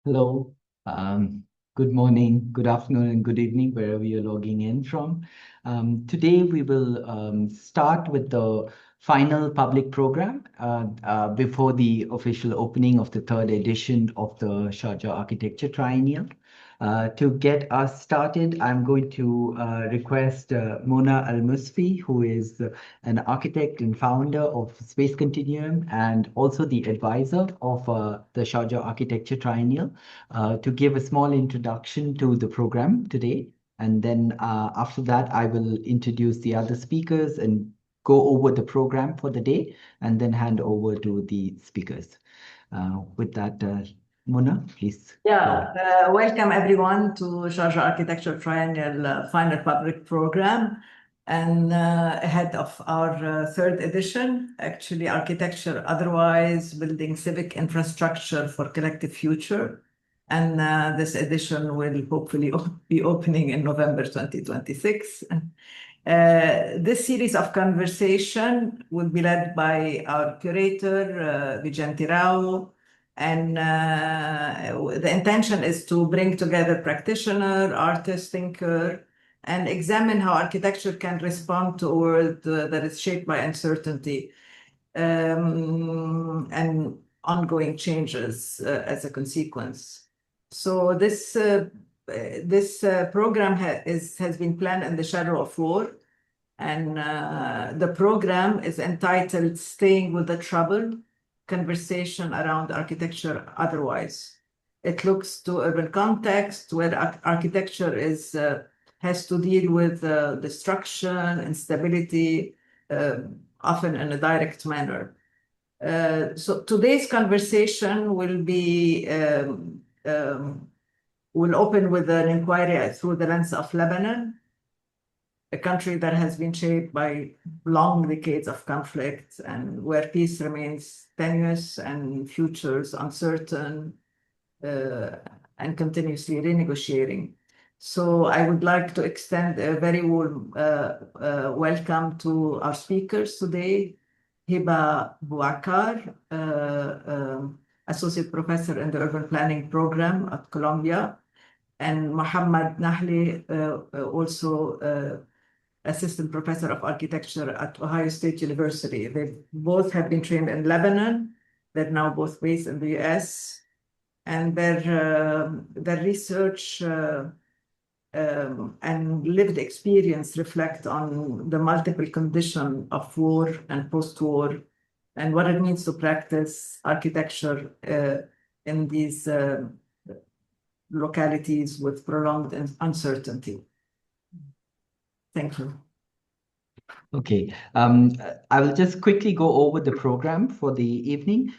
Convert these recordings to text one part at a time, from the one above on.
Hello. Um, Good morning, good afternoon, and good evening, wherever you're logging in from. Today, we will start with the final public program before the official opening of the third edition of the Sharjah Architecture Triennial. To get us started, I'm going to request Mona Al-Musfi, who is an architect and founder of Space Continuum and also the advisor of the Sharjah Architecture Triennial, to give a small introduction to the program today. And then after that, I will introduce the other speakers and go over the program for the day and then hand over to the speakers. With that, Mona, please. Welcome everyone to Sharjah Architecture Triennial Final Public Program. And ahead of our third edition, actually Architecture Otherwise, Building Civic Infrastructure for Collective Future. And this edition will hopefully be opening in November 2026. This series of conversation will be led by our curator, Vijenti Rao, and the intention is to bring together practitioner, artist, thinker, and examine how architecture can respond to a world that is shaped by uncertainty and ongoing changes as a consequence. So this program has been planned in the shadow of war, and the program is entitled Staying with the Trouble, Conversation Around Architecture Otherwise. It looks to urban context where architecture has to deal with destruction, instability, often in a direct manner. So today's conversation will open with an inquiry through the lens of Lebanon, a country that has been shaped by long decades of conflict and where peace remains tenuous and futures uncertain and continuously renegotiating. So I would like to extend a very warm welcome to our speakers today, Hiba Bouakar, Associate Professor in the Urban Planning Program at Columbia, and Mohammed Nahli, also Assistant Professor of Architecture at Ohio State University. They both have been trained in Lebanon. They're now both based in the US. And their research and lived experience reflect on the multiple conditions of war and post-war and what it means to practice architecture in these localities with prolonged uncertainty. Thank you. Okay, I will just quickly go over the program for the evening.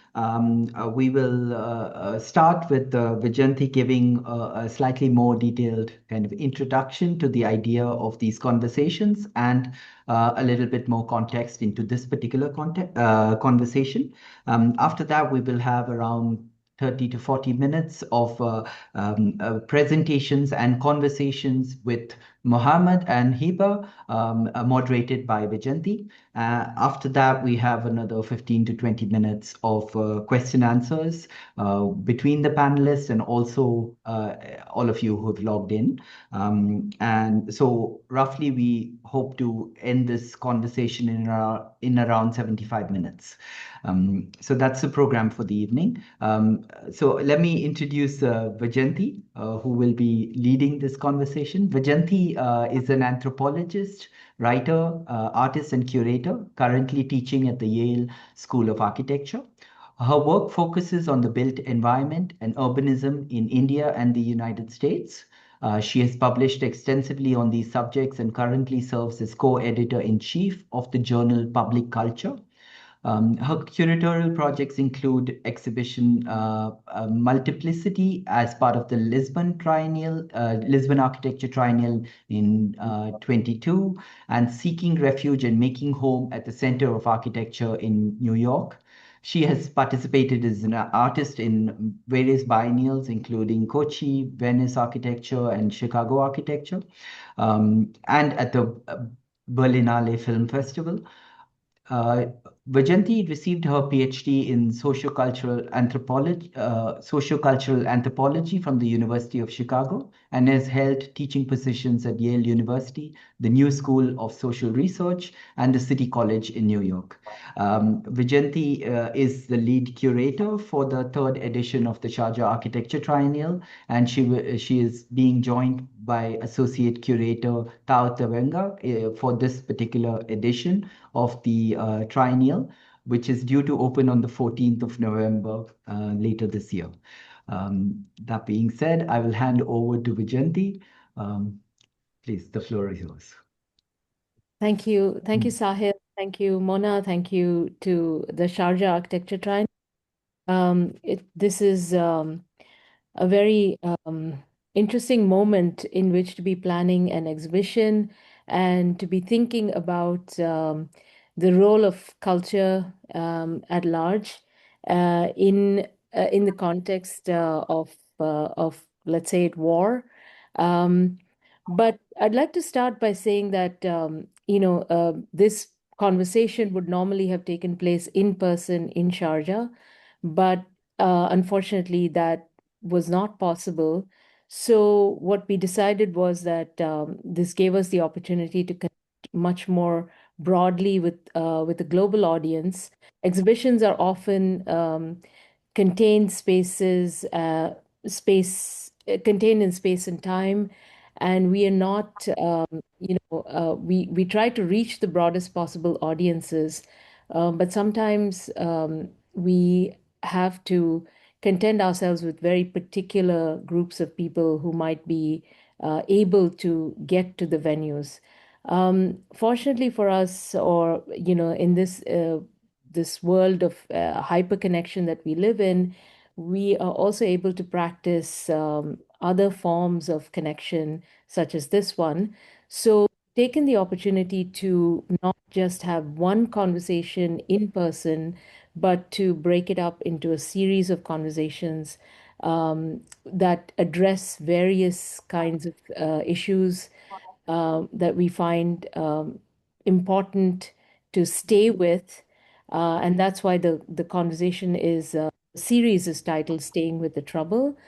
We will start with Vijenti giving a slightly more detailed kind of introduction to the idea of these conversations and a little bit more context into this particular conversation. After that, we will have around 30 to 40 minutes of presentations and conversations with Mohammed and Hiba, moderated by Vijenti. After that, we have another 15 to 20 minutes of question answers between the panelists and also all of you who have logged in. And so roughly we hope to end this conversation in around 75 minutes. So that's the program for the evening. So let me introduce Vijenti, who will be leading this conversation. Vijenti is an anthropologist, writer, artist, and curator, currently teaching at the Yale School of Architecture. Her work focuses on the built environment and urbanism in India and the United States. She has published extensively on these subjects and currently serves as co-editor-in-chief of the journal Public Culture. Her curatorial projects include exhibition Multiplicity as part of the Lisbon Triennial, Lisbon Architecture Triennial in 22, and Seeking Refuge and Making Home at the Center of Architecture in New York. She has participated as an artist in various biennials, including Kochi, Venice Architecture, and Chicago Architecture, and at the Berlinale Film Festival. Vajanti received her PhD in sociocultural anthropology from the University of Chicago and has held teaching positions at Yale University, the New School of Social Research, and the City College in New York. Vajanti is the lead curator for the third edition of the Sharjah Architecture Triennial, and she is being joined by Associate Curator Tao Tavenga for this particular edition of the triennial, which is due to open on the 14th of November later this year. That being said, I will hand over to Vijanti. Please, the floor is yours. Thank you. Thank you, Sahil. Thank you, Mona. Thank you to the Sharjah Architecture Triennial. This is a very interesting moment in which to be planning an exhibition and to be thinking about the role of culture at large in the context of let's say it war. But I'd like to start by saying that this conversation would normally have taken place in person in Sharjah, but unfortunately that was not possible. So what we decided was that this gave us the opportunity to connect much more broadly with a global audience. Exhibitions are often contained spaces, contained in space and time, and we are not, we try to reach the broadest possible audiences, but sometimes we have to contend ourselves with very particular groups of people who might be able to get to the venues. Fortunately for us, or in this world of hyperconnection that we live in, we are also able to practice other forms of connection, such as this one. So, taken the opportunity to not just have one conversation in person, but to break it up into a series of conversations that address various kinds of issues that we find important to stay with. And that's why the conversation series is titled Staying with the Trouble,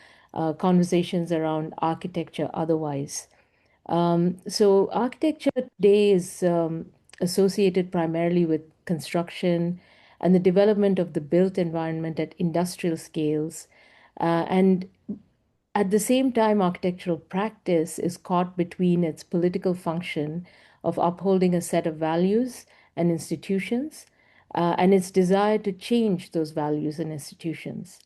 Conversations Around Architecture Otherwise. So architecture today is associated primarily with construction and the development of the built environment at industrial scales. And at the same time, architectural practice is caught between its political function of upholding a set of values and institutions and its desire to change those values and institutions.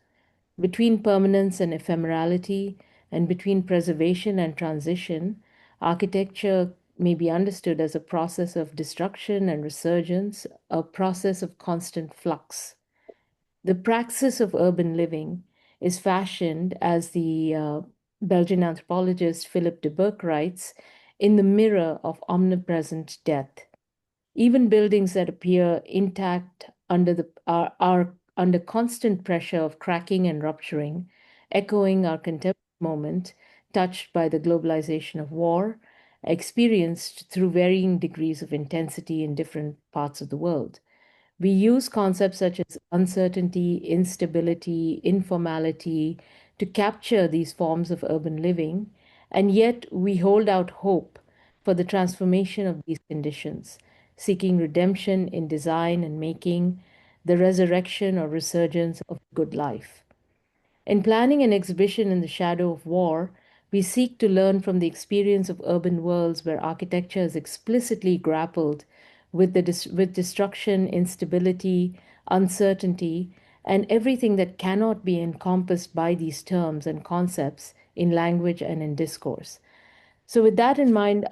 Between permanence and ephemerality, and between preservation and transition, architecture may be understood as a process of destruction and resurgence, a process of constant flux. The praxis of urban living is fashioned, as the Belgian anthropologist Philip de Burck writes, in the mirror of omnipresent death. Even buildings that appear intact are under constant pressure of cracking and rupturing, echoing our contemporary moment, touched by the globalization of war, experienced through varying degrees of intensity in different parts of the world. We use concepts such as uncertainty, instability, informality to capture these forms of urban living, and yet we hold out hope for the transformation of these conditions, seeking redemption in design and making, the resurrection or resurgence of good life. In planning an exhibition in the shadow of war, we seek to learn from the experience of urban worlds where architecture has explicitly grappled with with destruction, instability, uncertainty, and everything that cannot be encompassed by these terms and concepts in language and in discourse. So, with that in mind,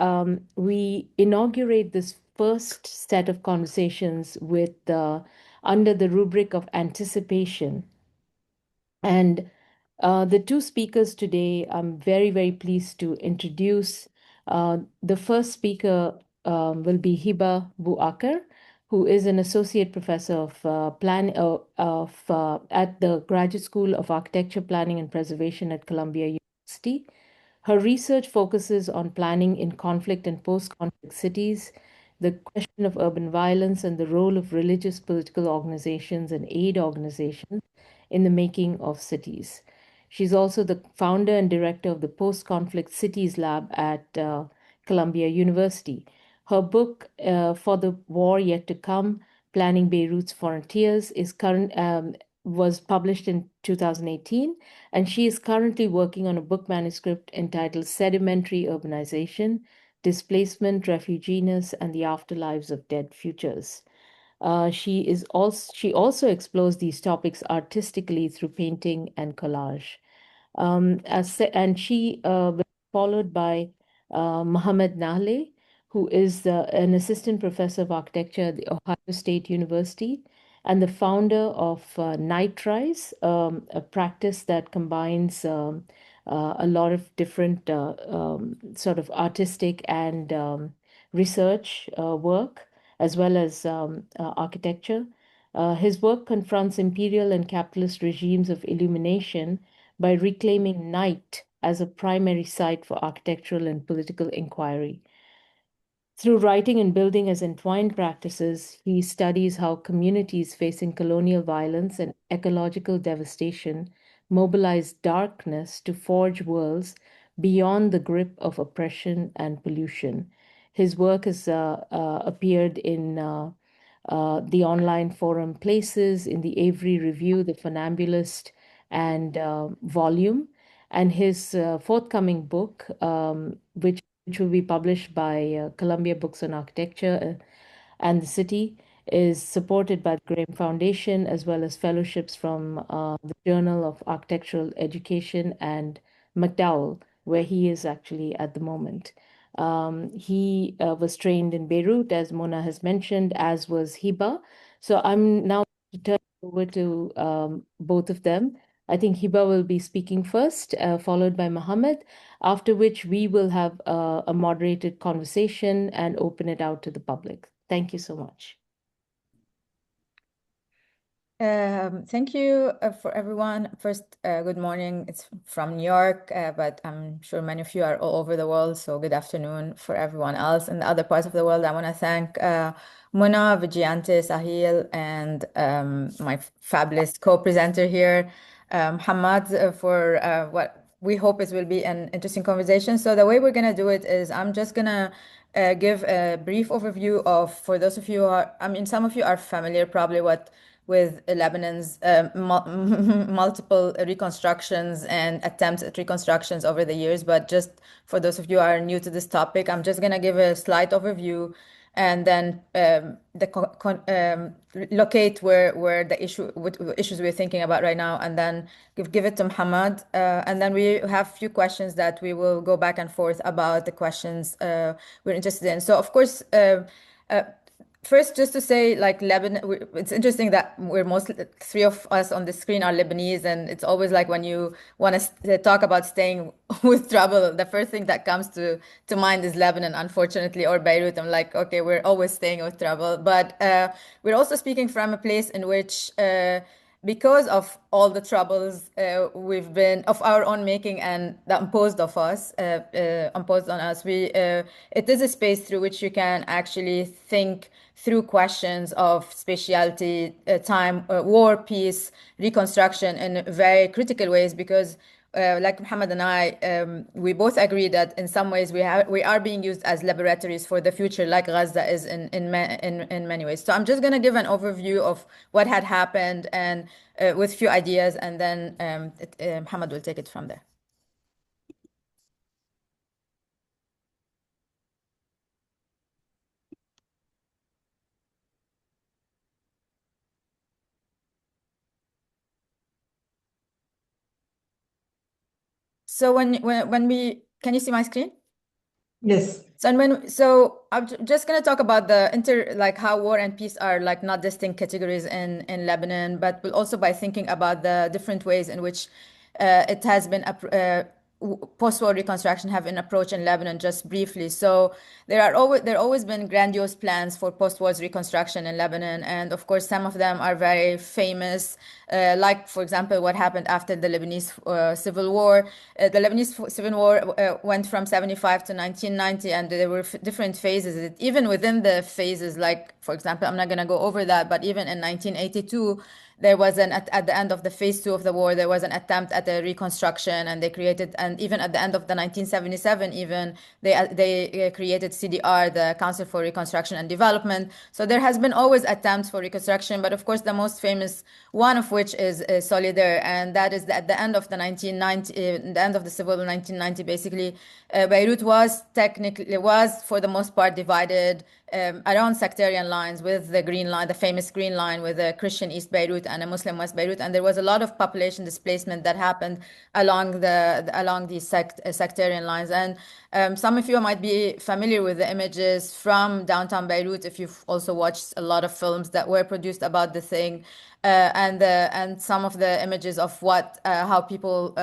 we inaugurate this first set of conversations with under the rubric of anticipation. And the two speakers today, I'm very, very pleased to introduce. The first speaker will be Hiba Bouaker, who is an associate professor at the Graduate School of Architecture, Planning and Preservation at Columbia University. Her research focuses on planning in conflict and post-conflict cities, the question of urban violence, and the role of religious political organizations and aid organizations in the making of cities. She's also the founder and director of the Post Conflict Cities Lab at Columbia University. Her book, For the War Yet to Come, Planning Beirut's Frontiers, was published in 2018, and she is currently working on a book manuscript entitled Sedimentary Urbanization, Displacement, Refugees, and the Afterlives of Dead Futures. She also explores these topics artistically through painting and collage. And she was followed by Mohammed Nahle, who is an assistant professor of architecture at the Ohio State University and the founder of Nightrise, a practice that combines a lot of different sort of artistic and research work, as well as architecture. His work confronts imperial and capitalist regimes of illumination by reclaiming night as a primary site for architectural and political inquiry. Through writing and building as entwined practices, he studies how communities facing colonial violence and ecological devastation mobilize darkness to forge worlds beyond the grip of oppression and pollution. His work has appeared in the online forum Places, in the Avery Review, the Funambulist, and Volume. And his forthcoming book, which will be published by Columbia Books on Architecture and the City, is supported by the Graham Foundation as well as fellowships from the Journal of Architectural Education and MacDowell, where he is actually at the moment. He was trained in Beirut, as Mona has mentioned, as was Hiba. So I'm now to turn over to both of them. I think Hiba will be speaking first, followed by Mohammed, after which we will have a moderated conversation and open it out to the public. Thank you so much. Thank you for everyone. First, good morning. It's from New York, but I'm sure many of you are all over the world. So good afternoon for everyone else in the other parts of the world. I want to thank Mona, Vijayante, Sahil, and my fabulous co-presenter here, Hamad, for what we hope will be an interesting conversation. So the way we're going to do it is I'm just going to give a brief overview of, for those of you who are, I mean, some of you are familiar probably with Lebanon's multiple reconstructions and attempts at reconstructions over the years. But just for those of you who are new to this topic, I'm just going to give a slight overview and then locate where the issues we're thinking about right now, and then give it to Muhammad. And then we have a few questions that we will go back and forth about the questions we're interested in. So, of course, first, just to say, like Lebanon, it's interesting that we're mostly three of us on the screen are Lebanese, and it's always like when you want to talk about staying with trouble, the first thing that comes to mind is Lebanon, unfortunately, or Beirut. I'm like, okay, we're always staying with trouble, but we're also speaking from a place in which, because of all the troubles we've been of our own making and that imposed on us, it is a space through which you can actually think through questions of spatiality, time, war, peace, reconstruction in very critical ways, because like Muhammad and I, we both agree that in some ways we are being used as laboratories for the future, like Gaza is in many ways. So I'm just going to give an overview of what had happened and with few ideas, and then Muhammad will take it from there. So can you see my screen? Yes. So I'm just going to talk about like how war and peace are like not distinct categories in Lebanon, but also by thinking about the different ways in which it has been post-war reconstruction have been approached in Lebanon, just briefly. So there have always been grandiose plans for post-war reconstruction in Lebanon, and of course some of them are very famous, like for example what happened after the Lebanese Civil War. The Lebanese Civil War went from 75 to 1990, and there were different phases. Even within the phases, like for example, I'm not going to go over that, but even in 1982. There was at the end of the phase 2 of the war, there was an attempt at a reconstruction, and they created, and even at the end of the 1977, even they created CDR, the Council for Reconstruction and Development. So there has been always attempts for reconstruction, but of course the most famous one of which is Solidaire, and that is at the end of the 1990, the end of the civil war 1990. Basically, Beirut was for the most part divided around sectarian lines, with the Green Line, the famous Green Line, with a Christian East Beirut and a Muslim West Beirut, and there was a lot of population displacement that happened along these sectarian lines. And some of you might be familiar with the images from downtown Beirut if you've also watched a lot of films that were produced about the thing. And some of the images of how people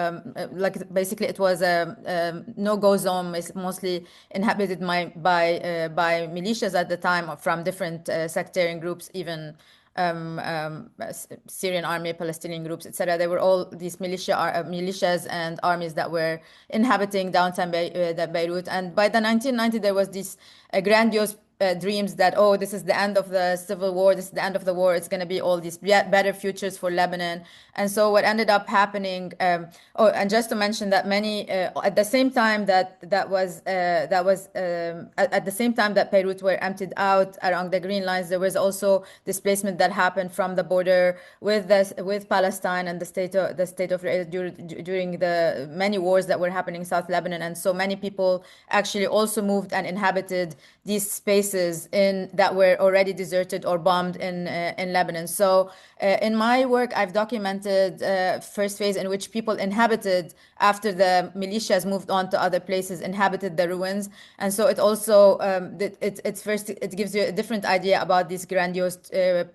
like basically it was a no-go zone, mostly inhabited by militias at the time from different sectarian groups, even Syrian army, Palestinian groups, etc. They were all these militias and armies that were inhabiting downtown Beirut. And by the 1990s, there was this grandiose dreams that, oh, this is the end of the civil war, this is the end of the war, it's going to be all these better futures for Lebanon. And so what ended up happening, and just to mention that many, at the same time that Beirut were emptied out along the Green Lines, there was also displacement that happened from the border with Palestine and the state of Israel during the many wars that were happening in South Lebanon. And so many people actually also moved and inhabited these spaces that were already deserted or bombed in Lebanon. So in my work, I've documented first phase in which people inhabited, after the militias moved on to other places, inhabited the ruins. And so it also it gives you a different idea about these grandiose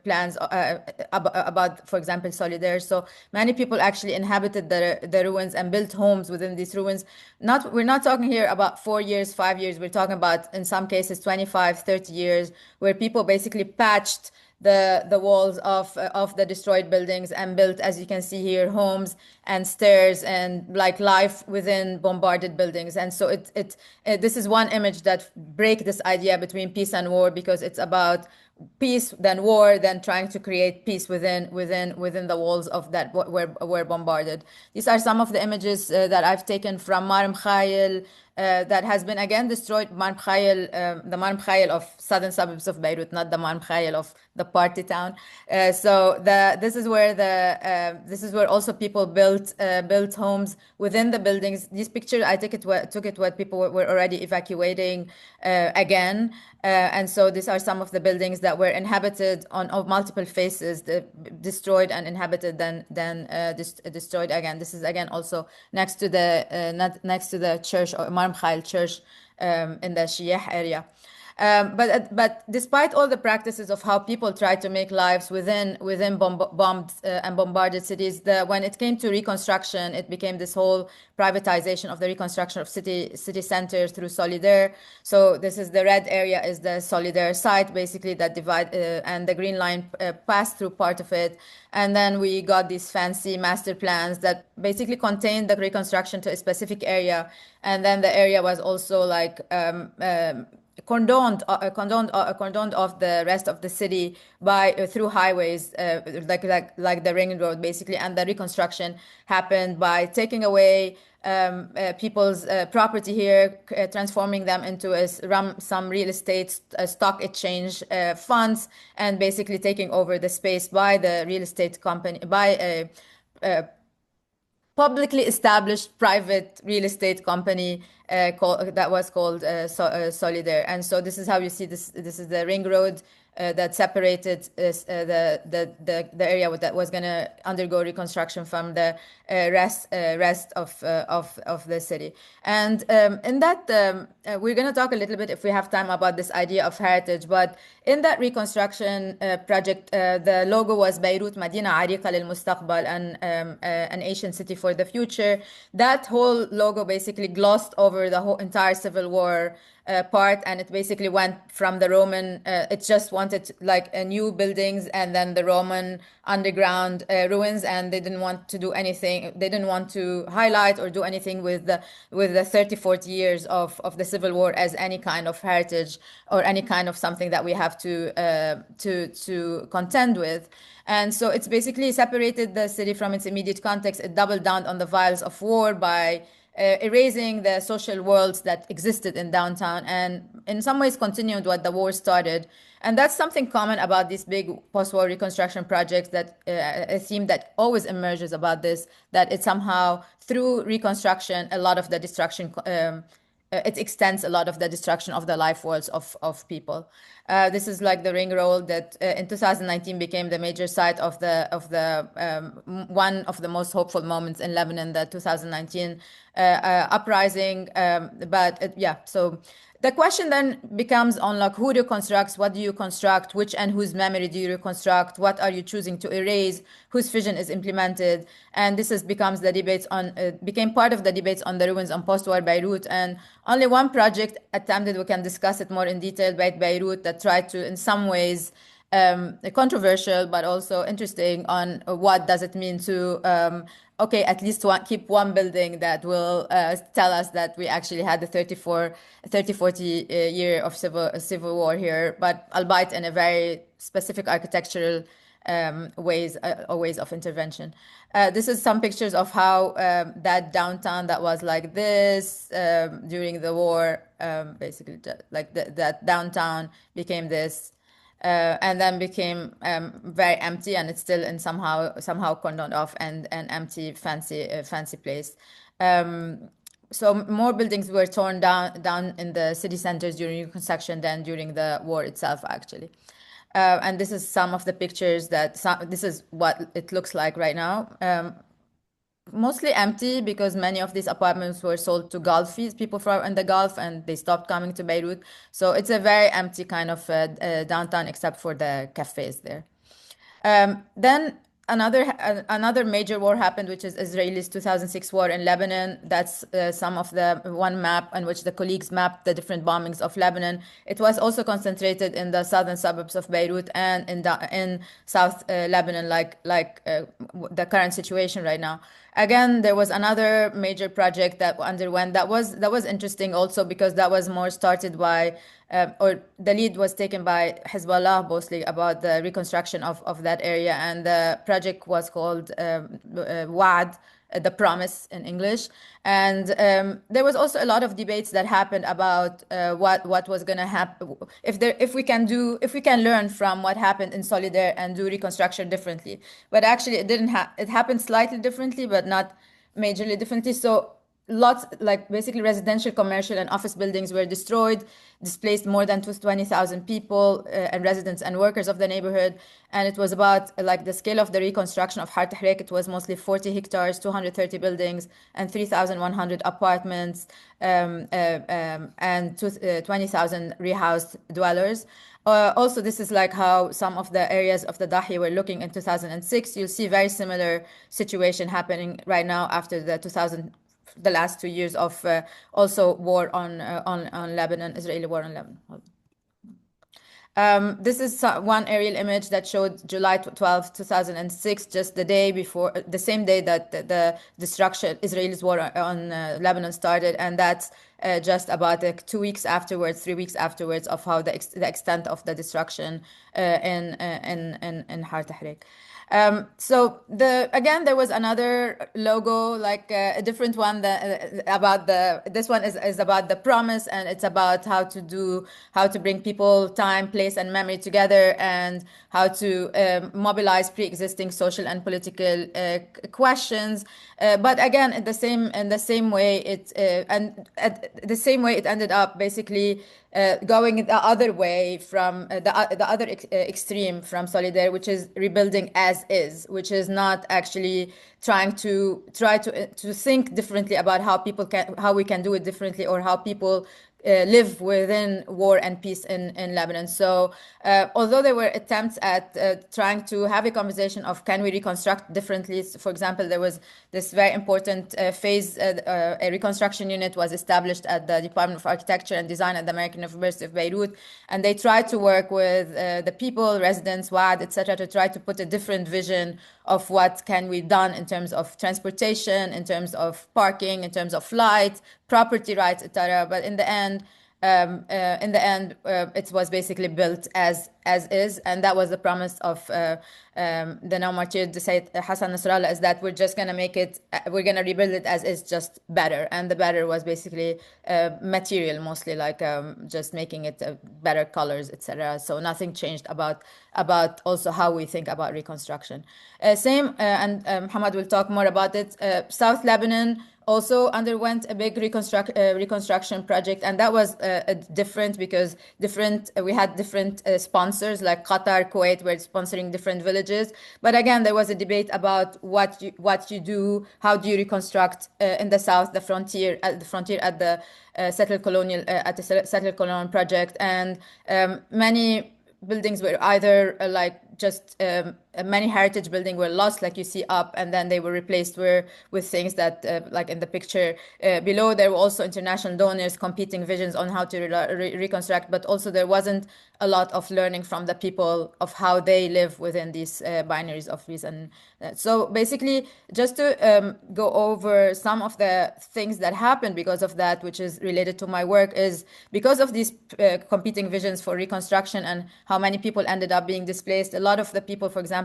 plans about, for example, Solidaire. So many people actually inhabited the ruins and built homes within these ruins. We're not talking here about 4 years, 5 years. We're talking about, in some cases, 25, 30 years, where people basically patched the walls of the destroyed buildings and built, as you can see here, homes and stairs and like life within bombarded buildings. And so this is one image that break this idea between peace and war, because it's about peace, then war, then trying to create peace within the walls of that were bombarded. These are some of the images that I've taken from Mar Mikhael, that has been again destroyed. Mar Mikhael, the Mar Mikhael of southern suburbs of Beirut, not the Mar Mikhael of the party town. This is where also people built homes within the buildings. These pictures I took it when people were already evacuating again. And so these are some of the buildings that were inhabited of multiple phases, destroyed and inhabited, then destroyed again. This is again also next to the church, or Mar Mikhael church, in the Shiyah area. But despite all the practices of how people tried to make lives within bombed and bombarded cities, when it came to reconstruction, it became this whole privatization of the reconstruction of city centers through Solidaire. So this is the red area, is the Solidaire site, basically, that divide, and the Green Line passed through part of it. And then we got these fancy master plans that basically contained the reconstruction to a specific area. And then the area was also like cordoned off the rest of the city through highways, like the ring road, basically. And the reconstruction happened by taking away people's property here, transforming them into some real estate stock exchange funds, and basically taking over the space by the real estate company, by a publicly established private real estate company that was called Solidaire. And so this is how you see this. This is the ring road that separated the area that was going to undergo reconstruction from the rest of the city. And in that, we're going to talk a little bit, if we have time, about this idea of heritage. But in that reconstruction project, the logo was Beirut Madina Ariqa lil Mustaqbal, an Asian city for the future. That whole logo basically glossed over the whole entire Civil War part, and it basically went from the Roman, it just wanted like new buildings and then the Roman underground ruins, and they didn't want to do anything, they didn't want to highlight or do anything with the 30-40 years of the Civil War as any kind of heritage or any kind of something that we have to contend with. And so it's basically separated the city from its immediate context. It doubled down on the vials of war by erasing the social worlds that existed in downtown, and in some ways continued what the war started. And that's something common about these big post-war reconstruction projects, that a theme that always emerges about this, that it somehow, through reconstruction, a lot of the destruction, it extends a lot of the destruction of the life worlds of people. This is like the ring road that in 2019 became the major site of one of the most hopeful moments in Lebanon, the 2019 uprising. So the question then becomes on like who reconstructs, what do you construct, which and whose memory do you reconstruct, what are you choosing to erase, whose vision is implemented. And this became part of the debates on the ruins on post-war Beirut. And only one project attempted, we can discuss it more in detail, Beit Beirut, that tried to, in some ways, controversial but also interesting, on what does it mean to at least keep one building that will tell us that we actually had the 40 year of civil war here, but albeit in a very specific architectural ways of intervention. This is some pictures of how that downtown that was like this during the war, basically like that downtown became this. And then became very empty, and it's still in somehow cordoned off and an empty, fancy place. So more buildings were torn down in the city centers during reconstruction than during the war itself, actually. And this is some of the pictures this is what it looks like right now. Mostly empty, because many of these apartments were sold to Gulfies, people from in the Gulf, and they stopped coming to Beirut. So it's a very empty kind of downtown, except for the cafes there. Then another major war happened, which is Israel's 2006 war in Lebanon. That's some of the one map in which the colleagues mapped the different bombings of Lebanon. It was also concentrated in the southern suburbs of Beirut and in South Lebanon, like the current situation right now. Again, there was another major project that underwent that was interesting also, because that was more started by or the lead was taken by Hezbollah, mostly about the reconstruction of that area, and the project was called Wa'ad, the promise in English. And there was also a lot of debates that happened about what was going to happen, if we can learn from what happened in Solidar and do reconstruction differently. But actually it didn't it happened slightly differently, but not majorly differently. So lots, like basically residential, commercial, and office buildings were destroyed, displaced more than 20,000 people and residents and workers of the neighborhood. And it was about like the scale of the reconstruction of Har Tahrik. It was mostly 40 hectares, 230 buildings, and 3,100 apartments, and 20,000 rehoused dwellers. Also, this is like how some of the areas of the Dahi were looking in 2006. You'll see very similar situation happening right now after the last 2 years of also war on Lebanon, Israeli war on Lebanon. This is one aerial image that showed July 12, 2006, just the same day that the destruction, Israel's war on Lebanon started, and that's just about 2 weeks afterwards, 3 weeks afterwards, of how the extent of the destruction in Har Tahrik. So again, there was another logo, like a different one this one is about the promise, and it's about how to bring people time, place, place and memory together, and how to mobilize pre-existing social and political questions. But again, in the same way, it ended up basically going the other way from the other extreme from Solidaire, which is rebuilding as is, which is not actually trying to think differently about how we can do it differently, or how people live within war and peace in Lebanon. So although there were attempts at trying to have a conversation of can we reconstruct differently, for example, there was this very important phase, a reconstruction unit was established at the Department of Architecture and Design at the American University of Beirut, and they tried to work with the people, residents, WAD, etc., to try to put a different vision of what can be done in terms of transportation, in terms of parking, in terms of flight, property rights, etc. But in the end, it was basically built as is, and that was the promise of the now martyred Sayyid Hassan Nasrallah, is that we're just gonna we're gonna rebuild it as is, just better. And the better was basically material, mostly, like just making it better colors, etc. So nothing changed about also how we think about reconstruction. And Mohammed will talk more about it. South Lebanon also underwent a big reconstruction project, and that was different because we had different sponsors, like Qatar, Kuwait were sponsoring different villages. But again, there was a debate about what you do, how do you reconstruct in the south, the frontier at the settled colonial project, and many buildings were either just many heritage buildings were lost, like you see up, and then they were replaced with things that, like in the picture below, there were also international donors competing visions on how to reconstruct, but also there wasn't a lot of learning from the people of how they live within these binaries of peace. And so basically, just to go over some of the things that happened because of that, which is related to my work, is because of these competing visions for reconstruction and how many people ended up being displaced. A lot of the people, for example,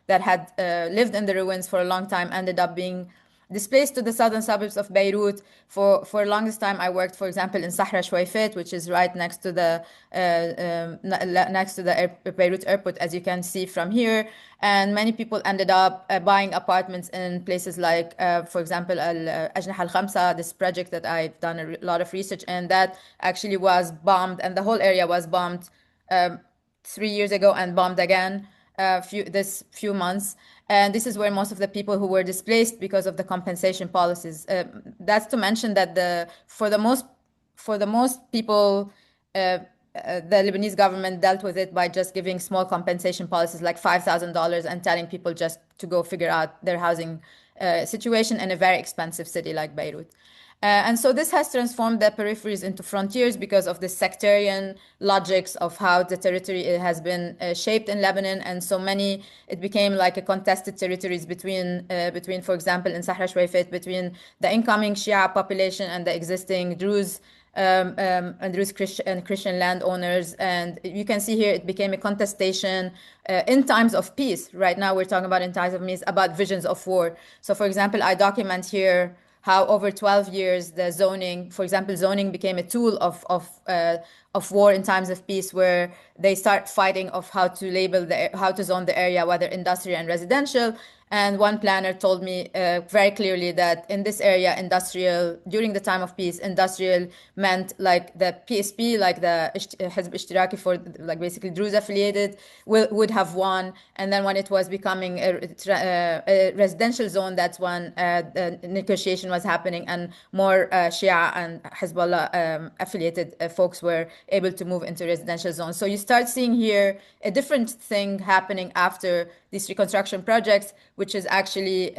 that had lived in the ruins for a long time ended up being displaced to the southern suburbs of Beirut. For the longest time, I worked, for example, in Sahra Shweifet, which is right next to the Beirut airport, as you can see from here. And many people ended up buying apartments in places like, for example, Ajnah al-Khamsa, this project that I've done a lot of research in, that actually was bombed, and the whole area was bombed 3 years ago and bombed again this few months. And this is where most of the people who were displaced because of the compensation policies. That's to mention that for the most people, the Lebanese government dealt with it by just giving small compensation policies like $5,000 and telling people just to go figure out their housing situation in a very expensive city like Beirut. And so this has transformed the peripheries into frontiers because of the sectarian logics of how the territory has been shaped in Lebanon. And so it became like a contested territories between, for example, in Sahra Shweifet, between the incoming Shia population and the existing Druze and Druze Christian landowners. And you can see here it became a contestation in times of peace. Right now we're talking about in times of peace, about visions of war. So for example, I document here how over 12 years the zoning, for example, zoning became a tool of war in times of peace, where they start fighting of how to zone the area, whether industrial and residential. And one planner told me very clearly that in this area, industrial, during the time of peace, industrial meant like the PSP, like the Hizb Ishtiraki, for like basically Druze affiliated, would have won. And then when it was becoming a residential zone, that's when the negotiation was happening, and more Shia and Hezbollah affiliated folks were able to move into residential zones. So you start seeing here a different thing happening after these reconstruction projects, which is actually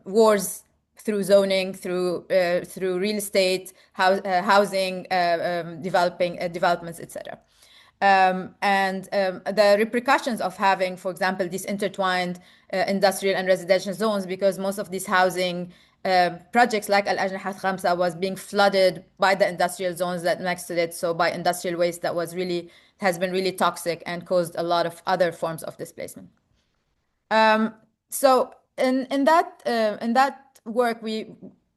wars through zoning, through real estate, housing, developments, etc. And the repercussions of having, for example, these intertwined industrial and residential zones, because most of these housing projects like Al-Ajnah al-Khamsa was being flooded by the industrial zones that next to it, so by industrial waste that has been really toxic and caused a lot of other forms of displacement. So in that work,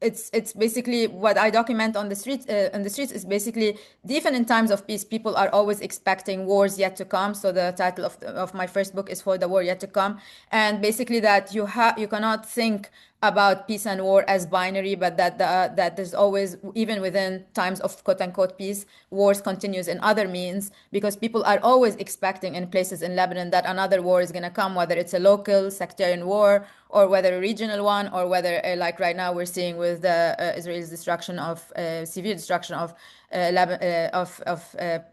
it's basically what I document on the streets is basically even in times of peace, people are always expecting wars yet to come. So the title of my first book is For the War Yet to Come, and basically that you cannot think about peace and war as binary, but that there's always, even within times of quote unquote peace, wars continues in other means, because people are always expecting in places in Lebanon that another war is going to come, whether it's a local sectarian war or whether a regional one, or whether like right now we're seeing with the Israel's destruction of severe destruction of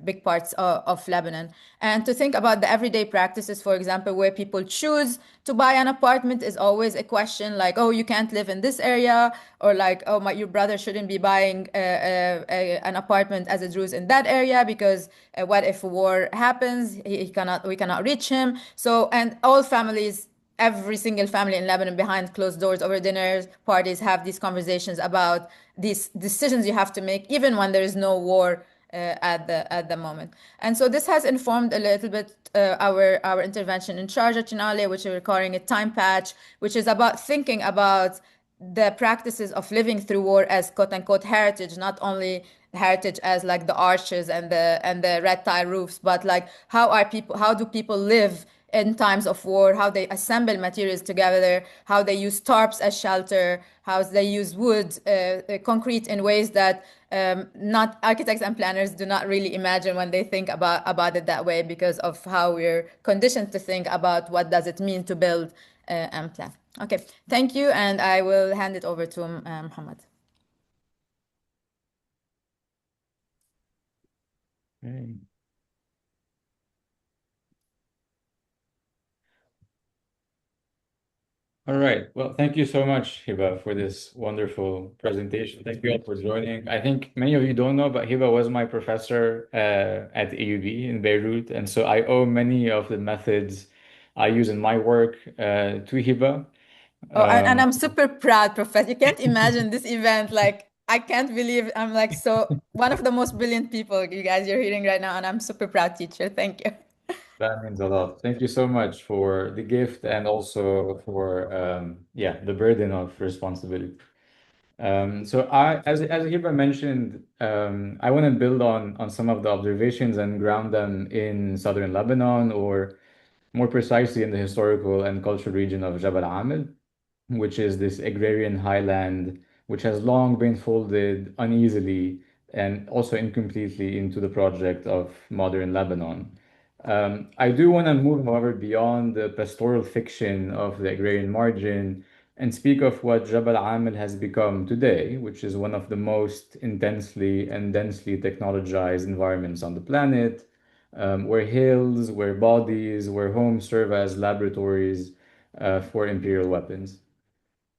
big parts of Lebanon. And to think about the everyday practices, for example, where people choose to buy an apartment is always a question, like, oh, you can't live in this area, or like, oh, your brother shouldn't be buying an apartment as a Druze in that area, because what if a war happens? We cannot reach him. So, and all families, every single family in Lebanon behind closed doors over dinners, parties, have these conversations about these decisions you have to make, even when there is no war at the moment. And so this has informed a little bit our intervention in Sharjah Chinale, which we're calling a time patch, which is about thinking about the practices of living through war as quote unquote heritage, not only heritage as like the arches and the red tile roofs, but like how do people live in times of war, how they assemble materials together, how they use tarps as shelter, how they use wood, concrete in ways that not architects and planners do not really imagine when they think about it that way, because of how we're conditioned to think about what does it mean to build and plan. Okay, thank you, and I will hand it over to Muhammad. Okay. All right. Well, thank you so much, Hiba, for this wonderful presentation. Thank you all for joining. I think many of you don't know, but Hiba was my professor at AUB in Beirut. And so I owe many of the methods I use in my work to Hiba. Oh, and I'm super proud, Professor. You can't imagine this event. Like, I can't believe I'm like so one of the most brilliant people you guys are hearing right now, and I'm super proud teacher. Thank you. That means a lot. Thank you so much for the gift and also for yeah, the burden of responsibility. So as Hiba mentioned, I want to build on some of the observations and ground them in southern Lebanon, or more precisely in the historical and cultural region of Jabal Amil, which is this agrarian highland which has long been folded uneasily and also incompletely into the project of modern Lebanon. I do want to move, however, beyond the pastoral fiction of the agrarian margin and speak of what Jabal Amil has become today, which is one of the most intensely and densely technologized environments on the planet, where hills, where bodies, where homes serve as laboratories for imperial weapons.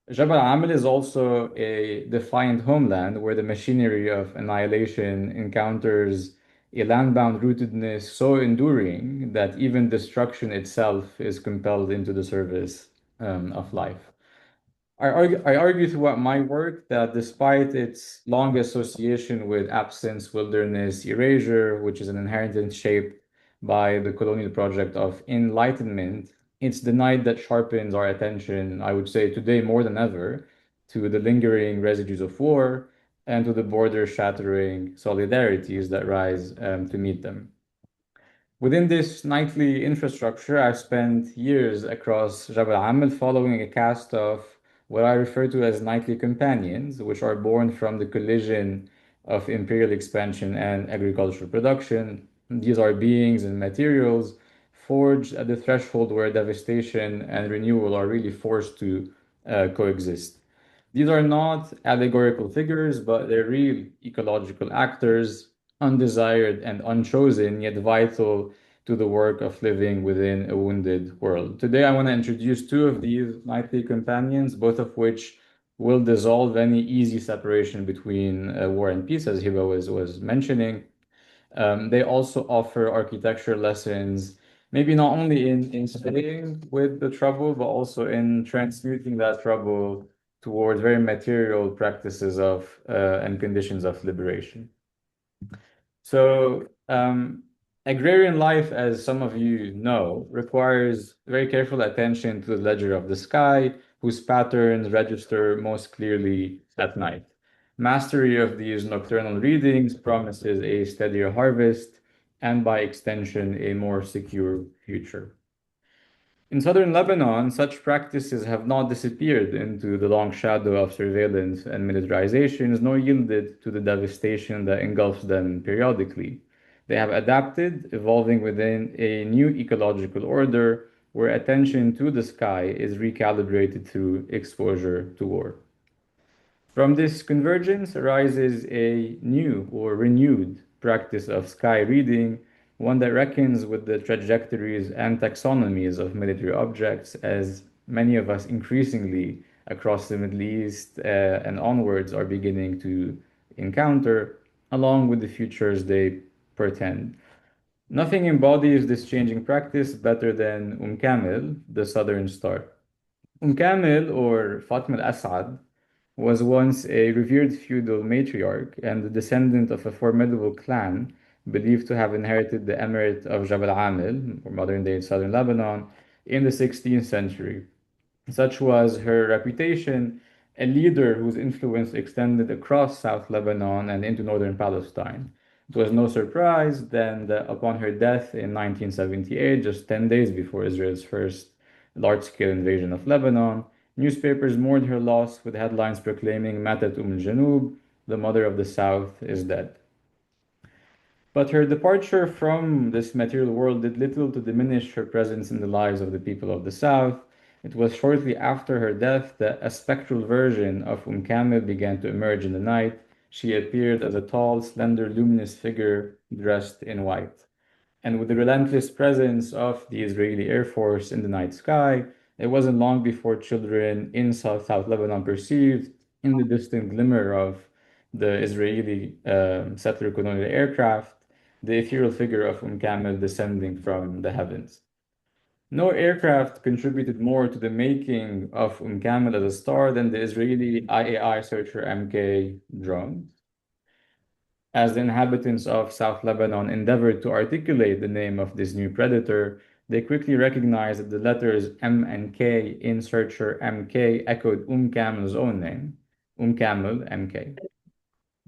Jabal Amil is also a defiant homeland where the machinery of annihilation encounters a land-bound rootedness so enduring that even destruction itself is compelled into the service of life. I argue throughout my work that despite its long association with absence, wilderness, erasure, which is an inheritance shaped by the colonial project of enlightenment, it's the night that sharpens our attention, I would say today more than ever, to the lingering residues of war and to the border-shattering solidarities that rise to meet them. Within this nightly infrastructure, I've spent years across Jabal Aml following a cast of what I refer to as nightly companions, which are born from the collision of imperial expansion and agricultural production. These are beings and materials forged at the threshold where devastation and renewal are really forced to coexist. These are not allegorical figures, but they're real ecological actors, undesired and unchosen, yet vital to the work of living within a wounded world. Today, I want to introduce two of these nightly companions, both of which will dissolve any easy separation between war and peace, as Hiba was mentioning. They also offer architecture lessons, maybe not only in staying with the trouble, but also in transmuting that trouble towards very material practices of and conditions of liberation. So, agrarian life, as some of you know, requires very careful attention to the ledger of the sky, whose patterns register most clearly at night. Mastery of these nocturnal readings promises a steadier harvest and, by extension, a more secure future. In southern Lebanon, such practices have not disappeared into the long shadow of surveillance and militarizations, nor yielded to the devastation that engulfs them periodically. They have adapted, evolving within a new ecological order where attention to the sky is recalibrated through exposure to war. From this convergence arises a new or renewed practice of sky reading, one that reckons with the trajectories and taxonomies of military objects, as many of us increasingly across the Middle East and onwards are beginning to encounter, along with the futures they portend. Nothing embodies this changing practice better than Kamel, the Southern Star. Kamel, or Fatima al-Assad, was once a revered feudal matriarch and the descendant of a formidable clan believed to have inherited the emirate of Jabal Amil, or modern-day southern Lebanon, in the 16th century. Such was her reputation, a leader whose influence extended across South Lebanon and into northern Palestine. It was no surprise then that upon her death in 1978, just 10 days before Israel's first large-scale invasion of Lebanon, newspapers mourned her loss with headlines proclaiming Matat al-Janub, the mother of the South, is dead. But her departure from this material world did little to diminish her presence in the lives of the people of the South. It was shortly after her death that a spectral version of Kamel began to emerge in the night. She appeared as a tall, slender, luminous figure dressed in white. And with the relentless presence of the Israeli Air Force in the night sky, it wasn't long before children in South Lebanon perceived, in the distant glimmer of the Israeli settler colonial aircraft, the ethereal figure of Kamel descending from the heavens. No aircraft contributed more to the making of Kamel as a star than the Israeli IAI Searcher MK drone. As the inhabitants of South Lebanon endeavored to articulate the name of this new predator, they quickly recognized that the letters M and K in Searcher MK echoed Kamel's own name, Kamel MK.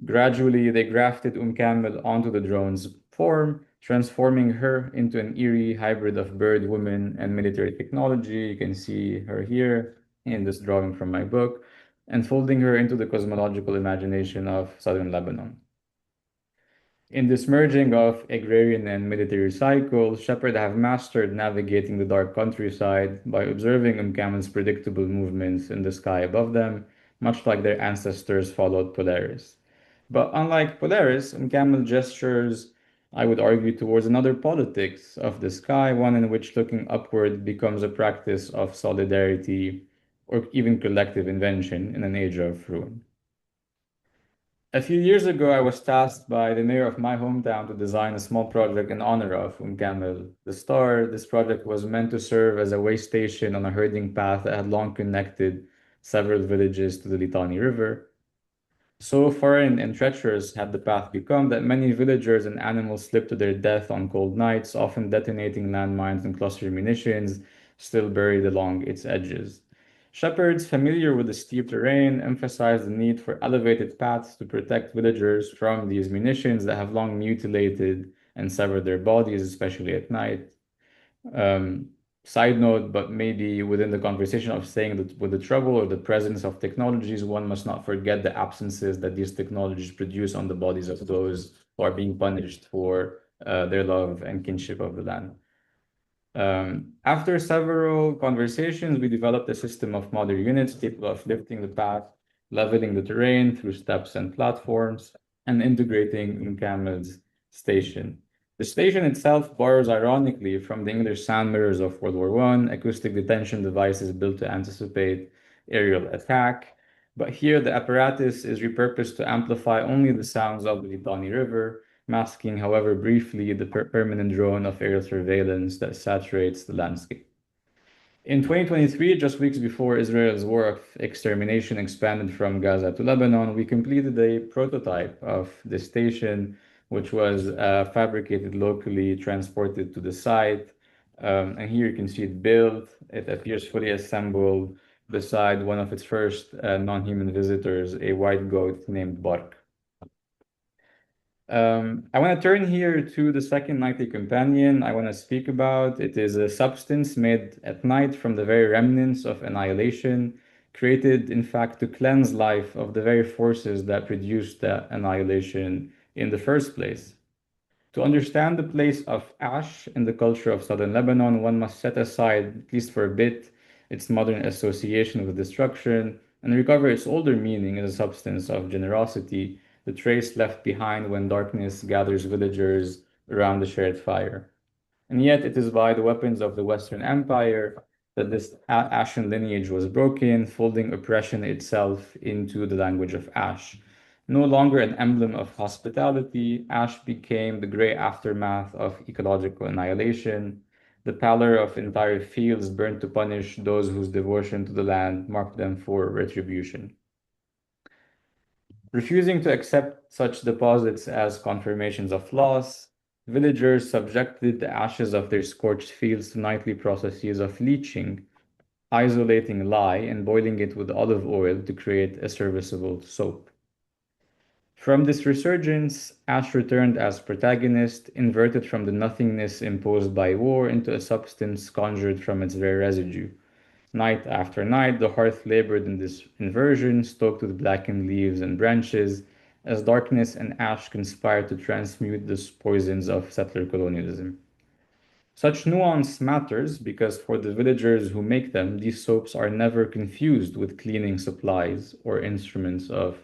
Gradually, they grafted Kamel onto the drone's form, transforming her into an eerie hybrid of bird, woman, and military technology. You can see her here in this drawing from my book, and folding her into the cosmological imagination of southern Lebanon. In this merging of agrarian and military cycles, shepherds have mastered navigating the dark countryside by observing Kamel's predictable movements in the sky above them, much like their ancestors followed Polaris. But unlike Polaris, Kamel gestures, I would argue, towards another politics of the sky, one in which looking upward becomes a practice of solidarity or even collective invention in an age of ruin. A few years ago, I was tasked by the mayor of my hometown to design a small project in honor of Kamel, the star. This project was meant to serve as a way station on a herding path that had long connected several villages to the Litani River. So foreign and treacherous had the path become that many villagers and animals slipped to their death on cold nights, often detonating landmines and cluster munitions still buried along its edges. Shepherds familiar with the steep terrain emphasized the need for elevated paths to protect villagers from these munitions that have long mutilated and severed their bodies, especially at night. Side note, but maybe within the conversation of saying that with the trouble or the presence of technologies, one must not forget the absences that these technologies produce on the bodies of those who are being punished for their love and kinship of the land. After several conversations, we developed a system of modular units capable of lifting the path, leveling the terrain through steps and platforms, and integrating Kamel's station. The station itself borrows ironically from the English sound mirrors of World War I, acoustic detection devices built to anticipate aerial attack. But here the apparatus is repurposed to amplify only the sounds of the Litani River, masking, however briefly, the permanent drone of aerial surveillance that saturates the landscape. In 2023, just weeks before Israel's war of extermination expanded from Gaza to Lebanon, we completed a prototype of this station, which was fabricated locally, transported to the site. And here you can see it built. It appears fully assembled beside one of its first non-human visitors, a white goat named Bark. I want to turn here to the second nightly companion I want to speak about. It is a substance made at night from the very remnants of annihilation, created, in fact, to cleanse life of the very forces that produced that annihilation in the first place. To understand the place of ash in the culture of southern Lebanon, one must set aside, at least for a bit, its modern association with destruction and recover its older meaning as a substance of generosity, the trace left behind when darkness gathers villagers around the shared fire. And yet it is by the weapons of the Western Empire that this ashen lineage was broken, folding oppression itself into the language of ash. No longer an emblem of hospitality, ash became the gray aftermath of ecological annihilation, the pallor of entire fields burned to punish those whose devotion to the land marked them for retribution. Refusing to accept such deposits as confirmations of loss, villagers subjected the ashes of their scorched fields to nightly processes of leaching, isolating lye and boiling it with olive oil to create a serviceable soap. From this resurgence, ash returned as protagonist, inverted from the nothingness imposed by war into a substance conjured from its very residue. Night after night, the hearth labored in this inversion, stoked with blackened leaves and branches, as darkness and ash conspired to transmute the poisons of settler colonialism. Such nuance matters because for the villagers who make them, these soaps are never confused with cleaning supplies or instruments of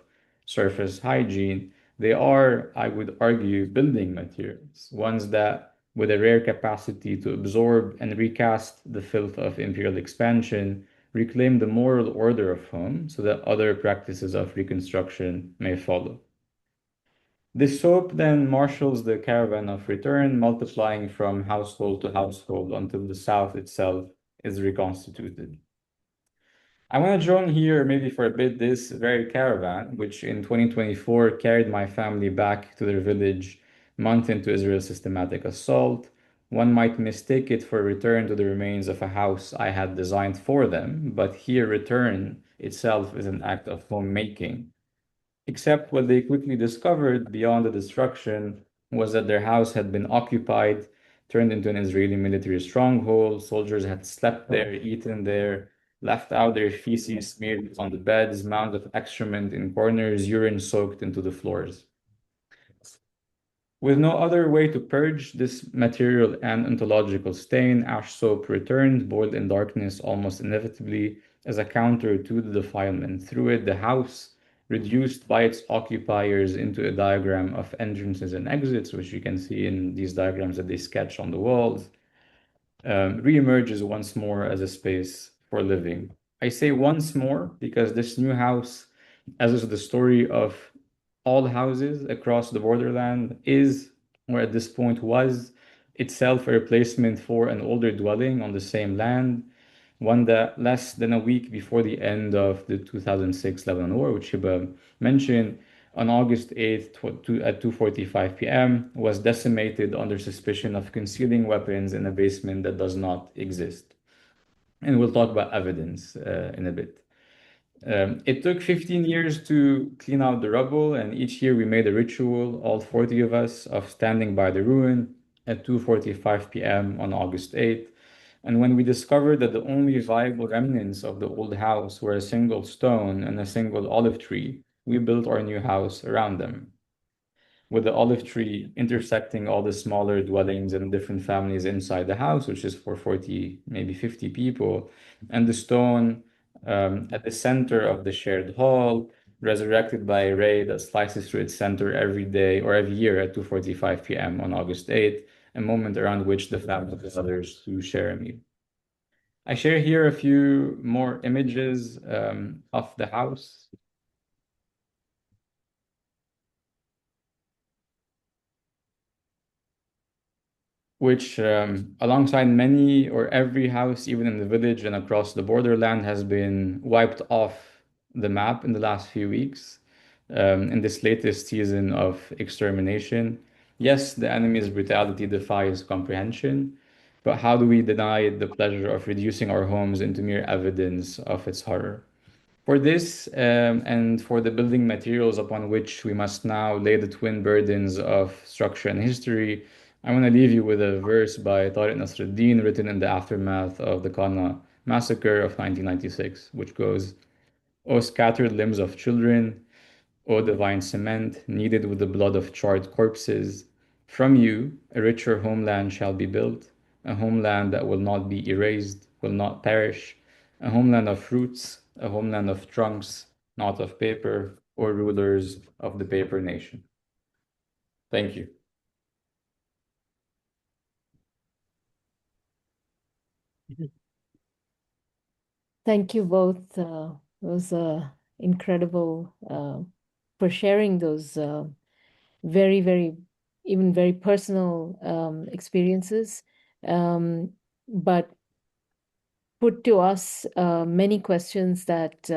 surface hygiene. They are, I would argue, building materials, ones that with a rare capacity to absorb and recast the filth of imperial expansion, reclaim the moral order of home so that other practices of reconstruction may follow. This soap then marshals the caravan of return, multiplying from household to household until the South itself is reconstituted. I want to join here maybe for a bit this very caravan, which in 2024 carried my family back to their village month into Israel's systematic assault. One might mistake it for a return to the remains of a house I had designed for them, but here return itself is an act of homemaking. Except what they quickly discovered beyond the destruction was that their house had been occupied, turned into an Israeli military stronghold. Soldiers had slept there, eaten there, left out their feces smeared on the beds, mounds of excrement in corners, urine soaked into the floors. With no other way to purge this material and ontological stain, ash soap returned, boiled in darkness almost inevitably as a counter to the defilement. Through it, the house, reduced by its occupiers into a diagram of entrances and exits, which you can see in these diagrams that they sketch on the walls, reemerges once more as a space for living. I say once more because this new house, as is the story of all houses across the borderland, is, or at this point was, itself a replacement for an older dwelling on the same land, one that less than a week before the end of the 2006 Lebanon War, which Hiba mentioned, on August 8th at 2:45 p.m., was decimated under suspicion of concealing weapons in a basement that does not exist. And we'll talk about evidence in a bit. It took 15 years to clean out the rubble, and each year we made a ritual, all 40 of us, of standing by the ruin at 2:45 p.m. on August 8th. And when we discovered that the only viable remnants of the old house were a single stone and a single olive tree, we built our new house around them. With the olive tree intersecting all the smaller dwellings and different families inside the house, which is for 40, maybe 50 people, and the stone at the center of the shared hall, resurrected by a ray that slices through its center every day or every year at 2:45 p.m. on August 8th, a moment around which the family gathers to share a meal. I share here a few more images of the house. Which, alongside many or every house, even in the village and across the borderland, has been wiped off the map in the last few weeks, in this latest season of extermination. Yes, the enemy's brutality defies comprehension. but how do we deny it the pleasure of reducing our homes into mere evidence of its horror? For this, and for the building materials upon which we must now lay the twin burdens of structure and history, I want to leave you with a verse by Tariq Nasruddin written in the aftermath of the Qana massacre of 1996, which goes, "O scattered limbs of children, O divine cement, kneaded with the blood of charred corpses, from you a richer homeland shall be built, a homeland that will not be erased, will not perish, a homeland of fruits, a homeland of trunks, not of paper, or rulers of the paper nation." Thank you. Thank you both. It was incredible for sharing those very, very, even very personal experiences, but put to us many questions that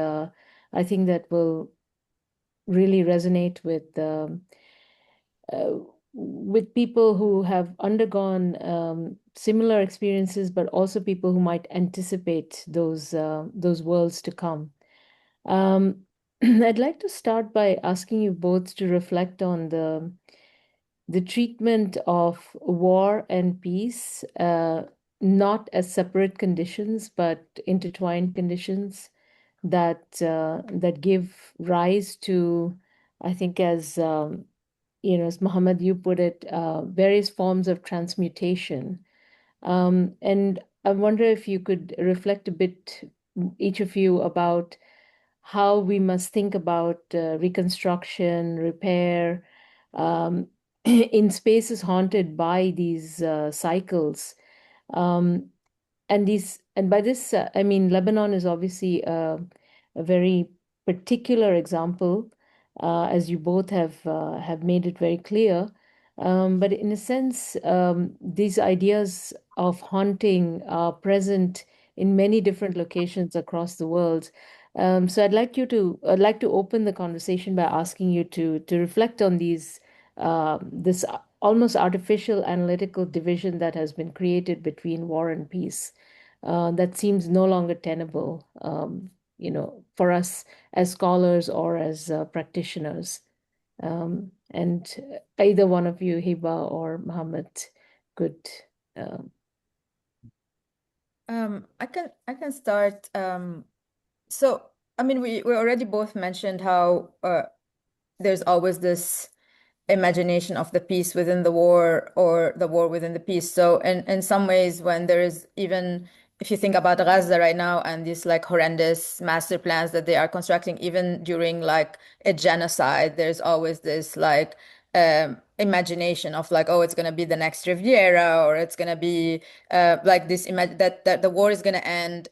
I think that will really resonate with people who have undergone similar experiences, but also people who might anticipate those worlds to come. I'd like to start by asking you both to reflect on the treatment of war and peace, not as separate conditions, but intertwined conditions that give rise to, I think, as as Muhammad, you put it, various forms of transmutation. And I wonder if you could reflect a bit, each of you, about how we must think about reconstruction, repair, in spaces haunted by these cycles. And by this, I mean, Lebanon is obviously a very particular example, as you both have made it very clear. But in a sense, these ideas of haunting are present in many different locations across the world. So I'd like to open the conversation by asking you to reflect on this almost artificial analytical division that has been created between war and peace, that seems no longer tenable, for us as scholars or as practitioners. And either one of you, Hiba or Muhammad, could. I can start. So I mean, we already both mentioned how there's always this imagination of the peace within the war or the war within the peace. So in some ways, when there is, even if you think about Gaza right now and these like horrendous master plans that they are constructing, even during like a genocide, there's always this like imagination of like, oh, it's going to be the next Riviera, or it's going to be like this image that the war is going to end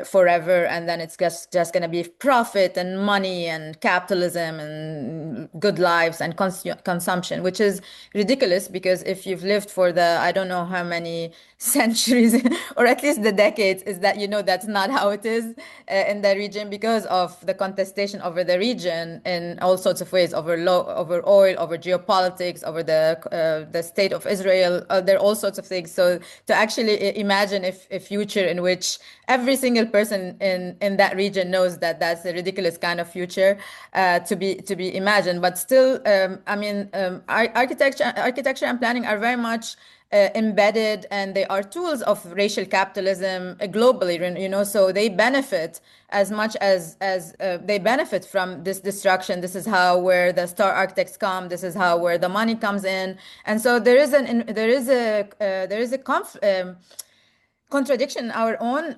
forever, and then it's just going to be profit and money and capitalism and good lives and consumption, which is ridiculous, because if you've lived for the I don't know how many centuries or at least the decades, is that that's not how it is in the region, because of the contestation over the region in all sorts of ways, over oil, over geopolitics, over the state of Israel. There are all sorts of things. So to actually imagine a future in which every single person in that region knows that that's a ridiculous kind of future to be imagined. But still, I mean, architecture and planning are very much embedded, and they are tools of racial capitalism globally, so they benefit as much as they benefit from this destruction. This is how where the star architects come. This is how where the money comes in. And so there is a contradiction in our own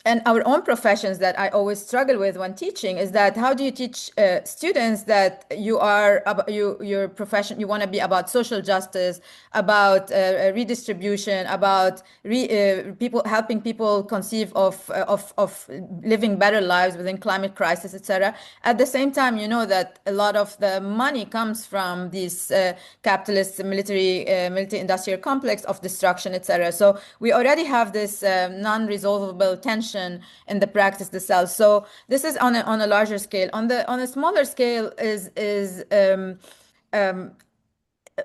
and our own professions that I always struggle with when teaching, is that how do you teach students that your profession, you want to be about social justice, about redistribution, about helping people conceive of living better lives within climate crisis, etc. At the same time, that a lot of the money comes from these capitalist military-industrial complex of destruction, etc. So we already have this non-resolvable tension in the practice itself. So this is on a larger scale. On a smaller scale is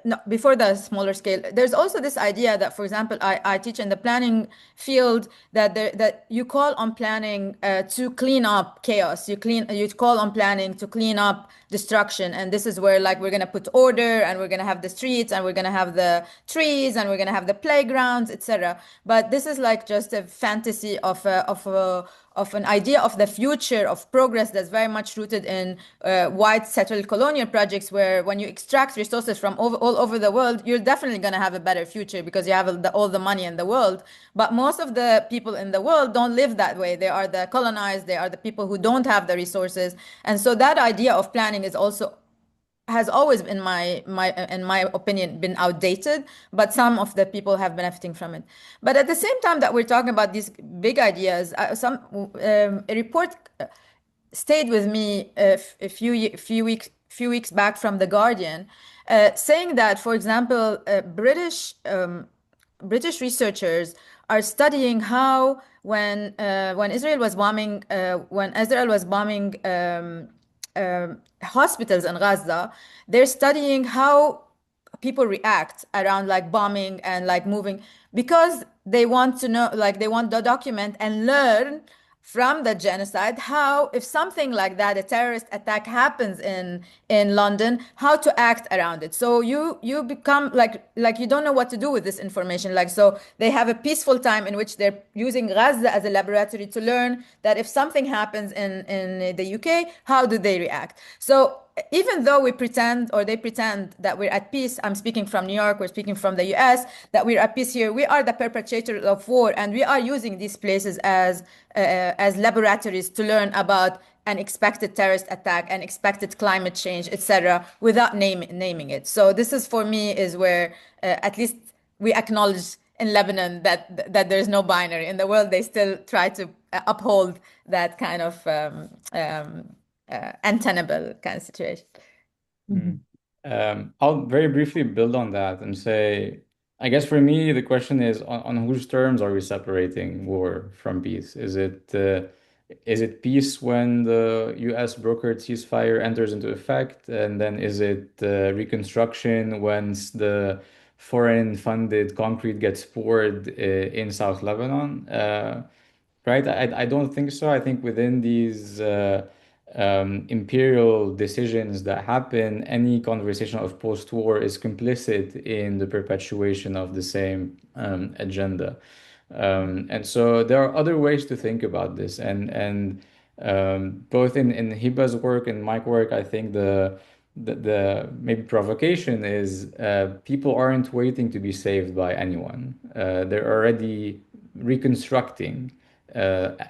no, before the smaller scale, there's also this idea that, for example, I teach in the planning field that you call on planning to clean up chaos. You call on planning to clean up destruction, and this is where like we're gonna put order, and we're gonna have the streets, and we're gonna have the trees, and we're gonna have the playgrounds, etc. But this is like just a fantasy of an idea of the future of progress that's very much rooted in white settled colonial projects, where when you extract resources from all over the world, you're definitely going to have a better future because you have all the money in the world. But most of the people in the world don't live that way. They are the colonized, they are the people who don't have the resources. And so that idea of planning is also has always, in my opinion, been outdated, but some of the people have benefiting from it. But at the same time that we're talking about these big ideas, a report stayed with me a few weeks back from The Guardian, saying that, for example, British researchers are studying how when Israel was bombing hospitals in Gaza, they're studying how people react around like bombing and like moving, because they want to know, like they want to document and learn from the genocide how, if something like that, a terrorist attack happens in London, how to act around it. So you become like you don't know what to do with this information. Like, so they have a peaceful time in which they're using Gaza as a laboratory to learn that if something happens in the UK, how do they react? So even though we pretend, or they pretend, that we're at peace, I'm speaking from New York, we're speaking from the US, that we're at peace here, we are the perpetrators of war, and we are using these places as laboratories to learn about an expected terrorist attack, an expected climate change, etc., without naming it. So this is, for me, is where at least we acknowledge in Lebanon that there's no binary. In the world, they still try to uphold that kind of untenable kind of situation. I'll very briefly build on that and say, I guess for me, the question is on whose terms are we separating war from peace? Is it peace when the US brokered ceasefire enters into effect? And then is it reconstruction once the foreign-funded concrete gets poured in South Lebanon? Right? I don't think so. I think within these imperial decisions that happen, any conversation of post-war is complicit in the perpetuation of the same agenda. And so there are other ways to think about this. And both in Hiba's work and my work, I think the maybe provocation is people aren't waiting to be saved by anyone. They're already reconstructing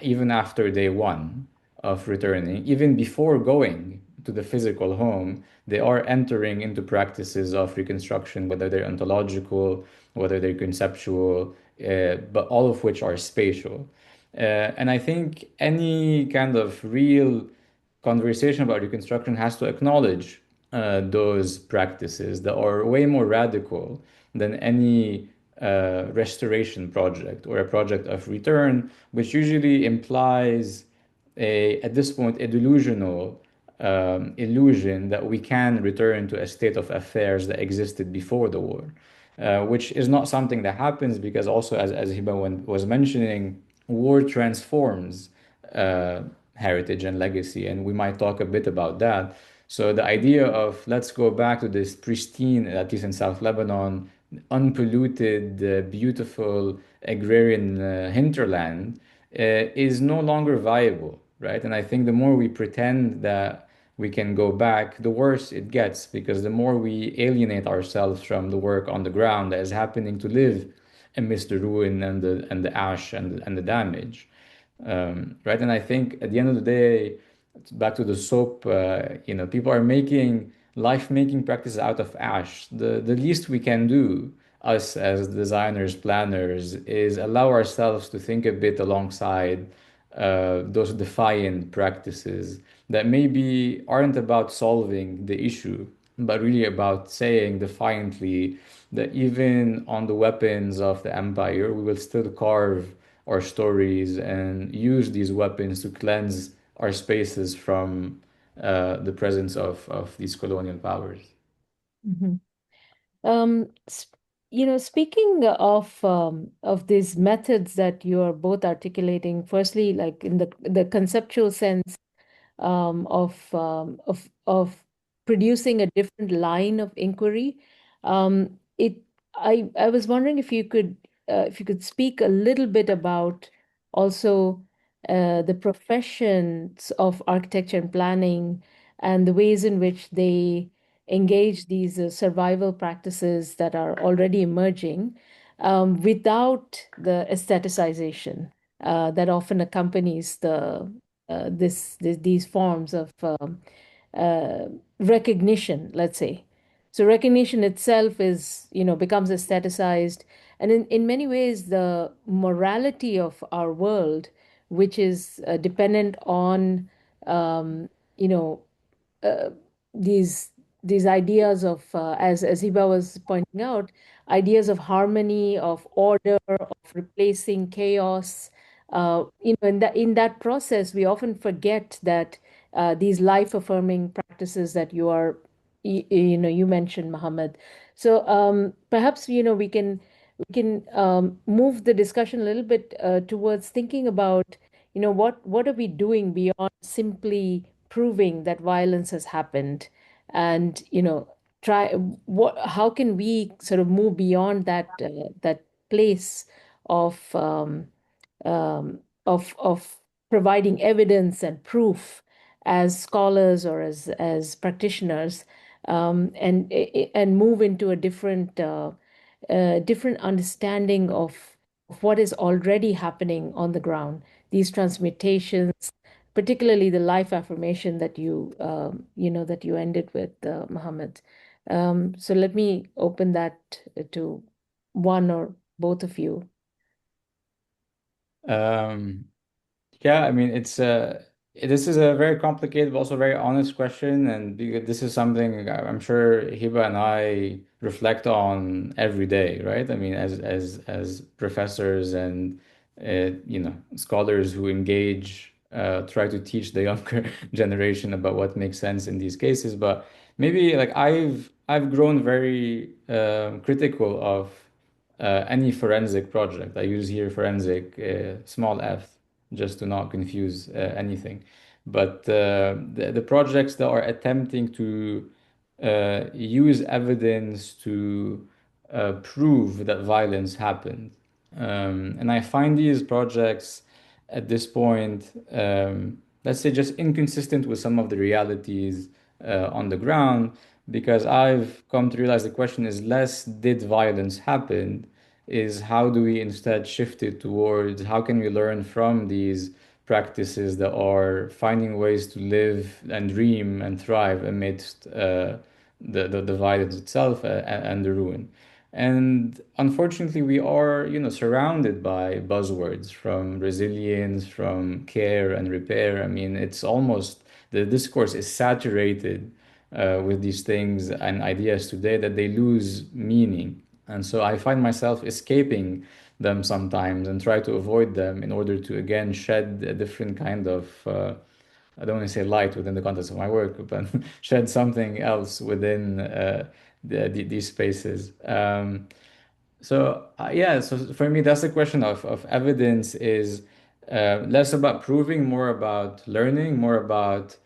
even after day one of returning, even before going to the physical home, they are entering into practices of reconstruction, whether they're ontological, whether they're conceptual, but all of which are spatial. And I think any kind of real conversation about reconstruction has to acknowledge those practices that are way more radical than any restoration project or a project of return, which usually implies at this point, a delusional illusion that we can return to a state of affairs that existed before the war, which is not something that happens because also, as Hiba was mentioning, war transforms heritage and legacy, and we might talk a bit about that. So the idea of let's go back to this pristine, at least in South Lebanon, unpolluted, beautiful agrarian hinterland is no longer viable, right? And I think the more we pretend that we can go back, the worse it gets, because the more we alienate ourselves from the work on the ground that is happening to live amidst the ruin and the ash and the damage, right? And I think at the end of the day, back to the soap, people are making life-making practices out of ash. The least we can do, us as designers, planners, is allow ourselves to think a bit alongside those defiant practices that maybe aren't about solving the issue, but really about saying defiantly that even on the weapons of the empire, we will still carve our stories and use these weapons to cleanse our spaces from the presence of these colonial powers. S- speaking of these methods that you are both articulating, firstly, like in the conceptual sense of producing a different line of inquiry, it I was wondering if you could speak a little bit about also the professions of architecture and planning and the ways in which they engage these survival practices that are already emerging without the aestheticization that often accompanies these forms of uh, recognition, let's say. So recognition itself becomes aestheticized, and in many ways, the morality of our world, which is dependent on you know uh, these these ideas of as Hiba was pointing out, ideas of harmony, of order, of replacing chaos. In that process, we often forget that these life affirming practices that you mentioned, Mohammed. So perhaps we can move the discussion a little bit towards thinking about what are we doing beyond simply proving that violence has happened, and try what how can we sort of move beyond that place of of providing evidence and proof as scholars or as practitioners, and move into a different understanding of what is already happening on the ground. These transmutations, particularly the life affirmation that you ended with, Mohammed. So let me open that to one or both of you. Um, yeah, I mean, this is a very complicated, but also very honest question, and this is something I'm sure Hiba and I reflect on every day, right? I mean, as professors and scholars who engage, try to teach the younger generation about what makes sense in these cases. But maybe like I've grown very critical of any forensic project. I use here forensic, small f, just to not confuse anything. But the projects that are attempting to use evidence to prove that violence happened. And I find these projects at this point, let's say, just inconsistent with some of the realities on the ground, because I've come to realize the question is less did violence happen, is how do we instead shift it towards how can we learn from these practices that are finding ways to live and dream and thrive amidst the violence itself and the ruin. And unfortunately, we are, surrounded by buzzwords from resilience, from care and repair. I mean, it's almost the discourse is saturated with these things and ideas today that they lose meaning. And so I find myself escaping them sometimes and try to avoid them in order to again shed a different kind of I don't want to say light within the context of my work, but shed something else within these spaces. So for me, that's the question of evidence is less about proving, more about learning, more about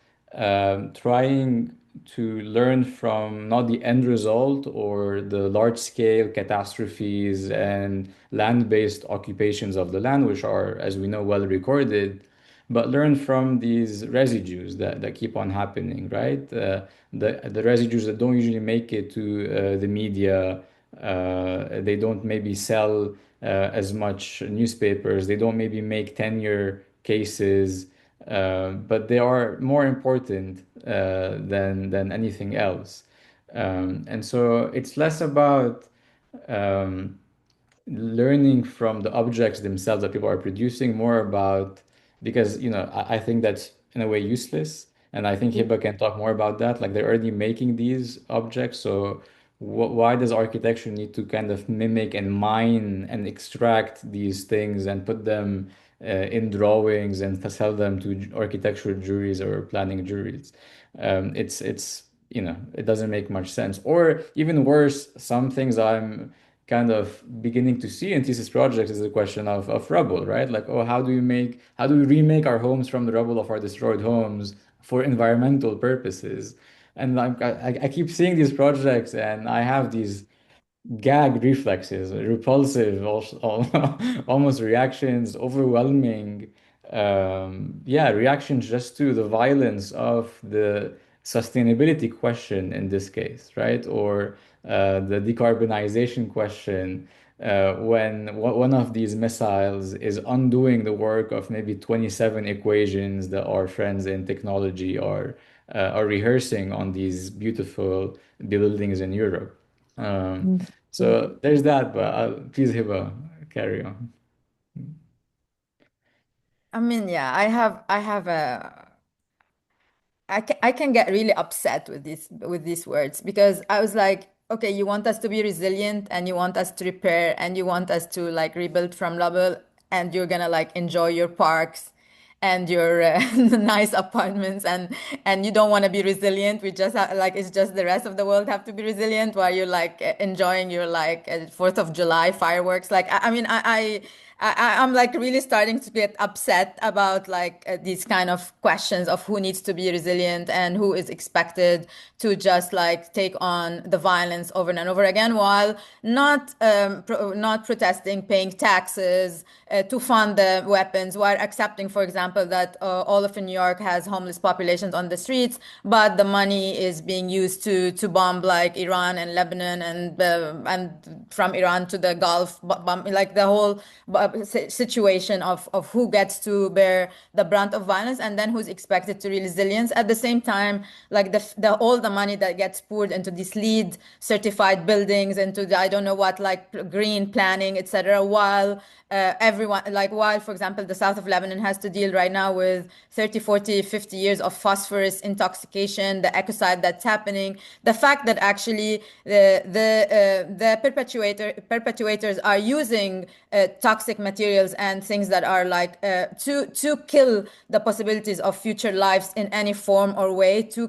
trying to learn from not the end result or the large scale catastrophes and land-based occupations of the land, which are, as we know, well recorded, but learn from these residues that keep on happening, right? The residues that don't usually make it to the media. They don't maybe sell as much newspapers. They don't maybe make tenure cases, but they are more important than anything else. And so it's less about um, learning from the objects themselves that people are producing, more about because I think that's in a way useless, and I think Hiba can talk more about that. Like they're already making these objects, so why does architecture need to kind of mimic and mine and extract these things and put them in drawings and to sell them to architectural juries or planning juries? It's it doesn't make much sense. Or even worse, some things I'm kind of beginning to see in thesis projects is the question of rubble, right? Like, oh, how do we remake our homes from the rubble of our destroyed homes for environmental purposes? And I keep seeing these projects, and I have these gag reflexes, repulsive, also, almost reactions, overwhelming, reactions just to the violence of the sustainability question in this case, right? Or the decarbonization question, when one of these missiles is undoing the work of maybe 27 equations that our friends in technology are rehearsing on these beautiful buildings in Europe. So there's that, but please, Hiba, carry on. I mean, yeah, I can get really upset with these words, because I was like, okay, you want us to be resilient, and you want us to repair, and you want us to like rebuild from rubble, and you're gonna like enjoy your parks and your nice apartments, and you don't want to be resilient. We just like, it's just the rest of the world have to be resilient while you're like enjoying your like 4th of July fireworks. Like I mean, I'm like really starting to get upset about like these kind of questions of who needs to be resilient and who is expected to just like take on the violence over and over again, while not protesting, paying taxes to fund the weapons, while accepting, for example, that all of New York has homeless populations on the streets, but the money is being used to bomb like Iran and Lebanon, and from Iran to the Gulf, like the whole situation of who gets to bear the brunt of violence, and then who's expected to resilience. At the same time, like the all the money that gets poured into these LEED certified buildings, into the I don't know what, like green planning, etc., while everyone, like while, for example, the south of Lebanon has to deal right now with 30, 40, 50 years of phosphorus intoxication, the ecocide that's happening, the fact that actually the perpetuators are using toxic materials and things that are like to kill the possibilities of future lives in any form or way, to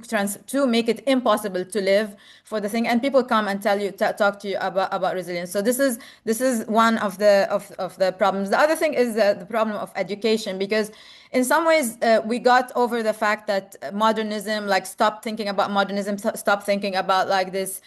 make it impossible to live for the thing. And people come and talk to you about resilience. So this is one of the problems. The other thing is the problem of education, because in some ways we got over the fact that modernism, like stop thinking about modernism, stop thinking about like this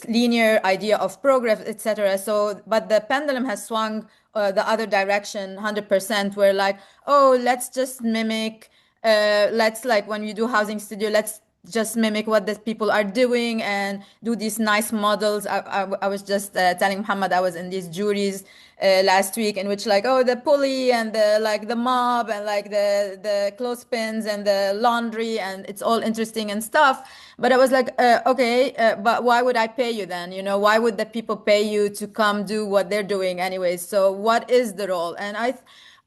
linear idea of progress, etc. So, but the pendulum has swung the other direction 100%, where like, oh, let's just mimic, let's like when you do housing studio, let's just mimic what the people are doing and do these nice models. I was just telling Muhammad, I was in these juries last week, in which like, oh, the pulley and the like the mob and like the clothespins and the laundry, and it's all interesting and stuff. But I was like, okay, but why would I pay you then? You know, why would the people pay you to come do what they're doing anyways? So what is the role? And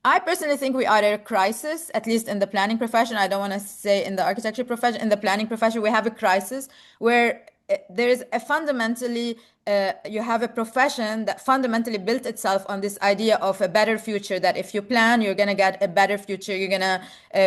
I personally think we are at a crisis, at least in the planning profession. I don't want to say in the architecture profession. In the planning profession, we have a crisis where there is a fundamentally, you have a profession that fundamentally built itself on this idea of a better future, that if you plan, you're going to get a better future, you're going to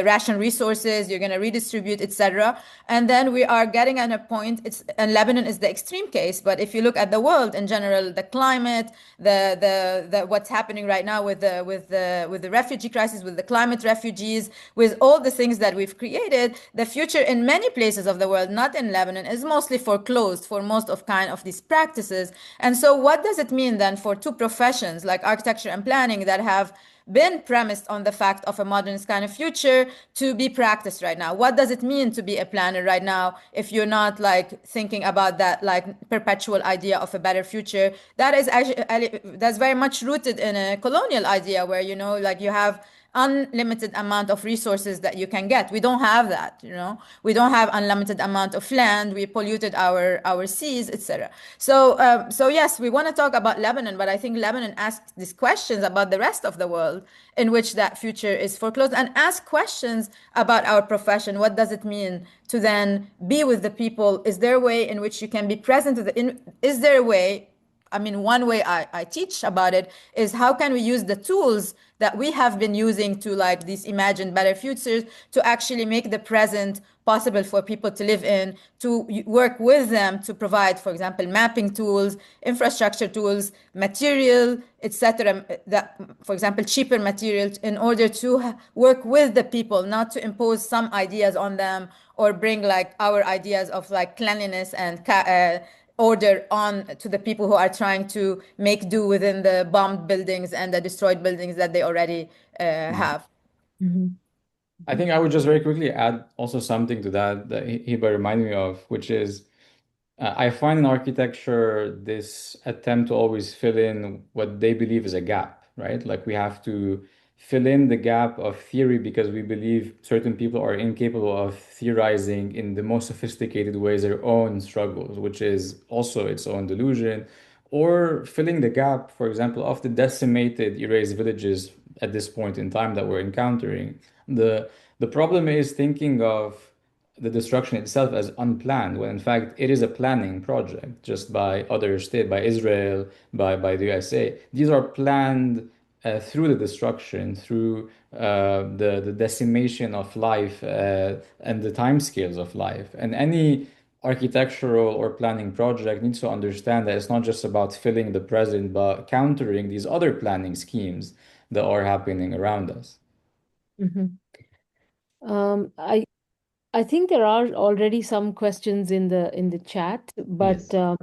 ration resources, you're going to redistribute, etc. And then we are getting at a point, and Lebanon is the extreme case, but if you look at the world in general, the climate, the what's happening right now with the refugee crisis, with the climate refugees, with all the things that we've created, the future in many places of the world, not in Lebanon, is mostly foreclosed for most of kind of these practices. And so what does it mean then for two professions like architecture and planning that have been premised on the fact of a modernist kind of future to be practiced right now? What does it mean to be a planner right now if you're not like thinking about that like perpetual idea of a better future that is actually that's very much rooted in a colonial idea, where, you know, like you have unlimited amount of resources that you can get. We don't have that, you know. We don't have unlimited amount of land. We polluted our seas, etc. So yes, we want to talk about Lebanon, but I think Lebanon asks these questions about the rest of the world in which that future is foreclosed, and ask questions about our profession. What does it mean to then be with the people? Is there a way in which you can be present? Is there a way I mean, one way I teach about it is how can we use the tools that we have been using to like these imagined better futures to actually make the present possible for people to live in, to work with them to provide, for example, mapping tools, infrastructure tools, material, etc. That, for example, cheaper materials in order to work with the people, not to impose some ideas on them or bring like our ideas of like cleanliness and order on to the people who are trying to make do within the bombed buildings and the destroyed buildings that they already have. Mm-hmm. I think I would just very quickly add also something to that Hiba reminded me of, which is I find in architecture this attempt to always fill in what they believe is a gap, right? Like we have to fill in the gap of theory because we believe certain people are incapable of theorizing in the most sophisticated ways their own struggles, which is also its own delusion. Or filling the gap, for example, of the decimated, erased villages at this point in time that we're encountering. The problem is thinking of the destruction itself as unplanned, when in fact it is a planning project just by other states, by Israel, by the USA. These are planned through the destruction, through the decimation of life and the timescales of life. And any architectural or planning project needs to understand that it's not just about filling the present, but countering these other planning schemes that are happening around us. Mm-hmm. I think there are already some questions in the chat, but Yes.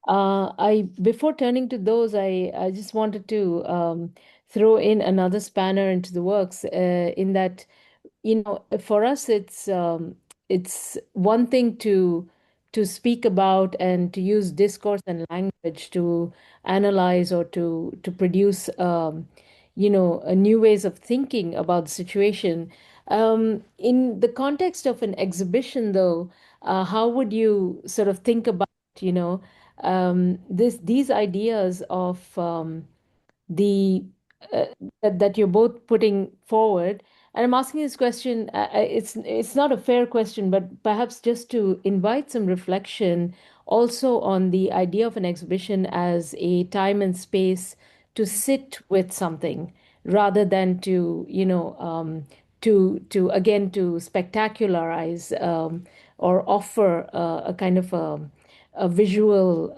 I before turning to those, I just wanted to throw in another spanner into the works, in that, for us it's one thing to speak about and to use discourse and language to analyze or to produce new ways of thinking about the situation. In the context of an exhibition, though, how would you sort of think about, these ideas of the that you're both putting forward? And I'm asking this question, it's not a fair question, but perhaps just to invite some reflection also on the idea of an exhibition as a time and space to sit with something rather than to, to again to spectacularize, or offer a kind of a visual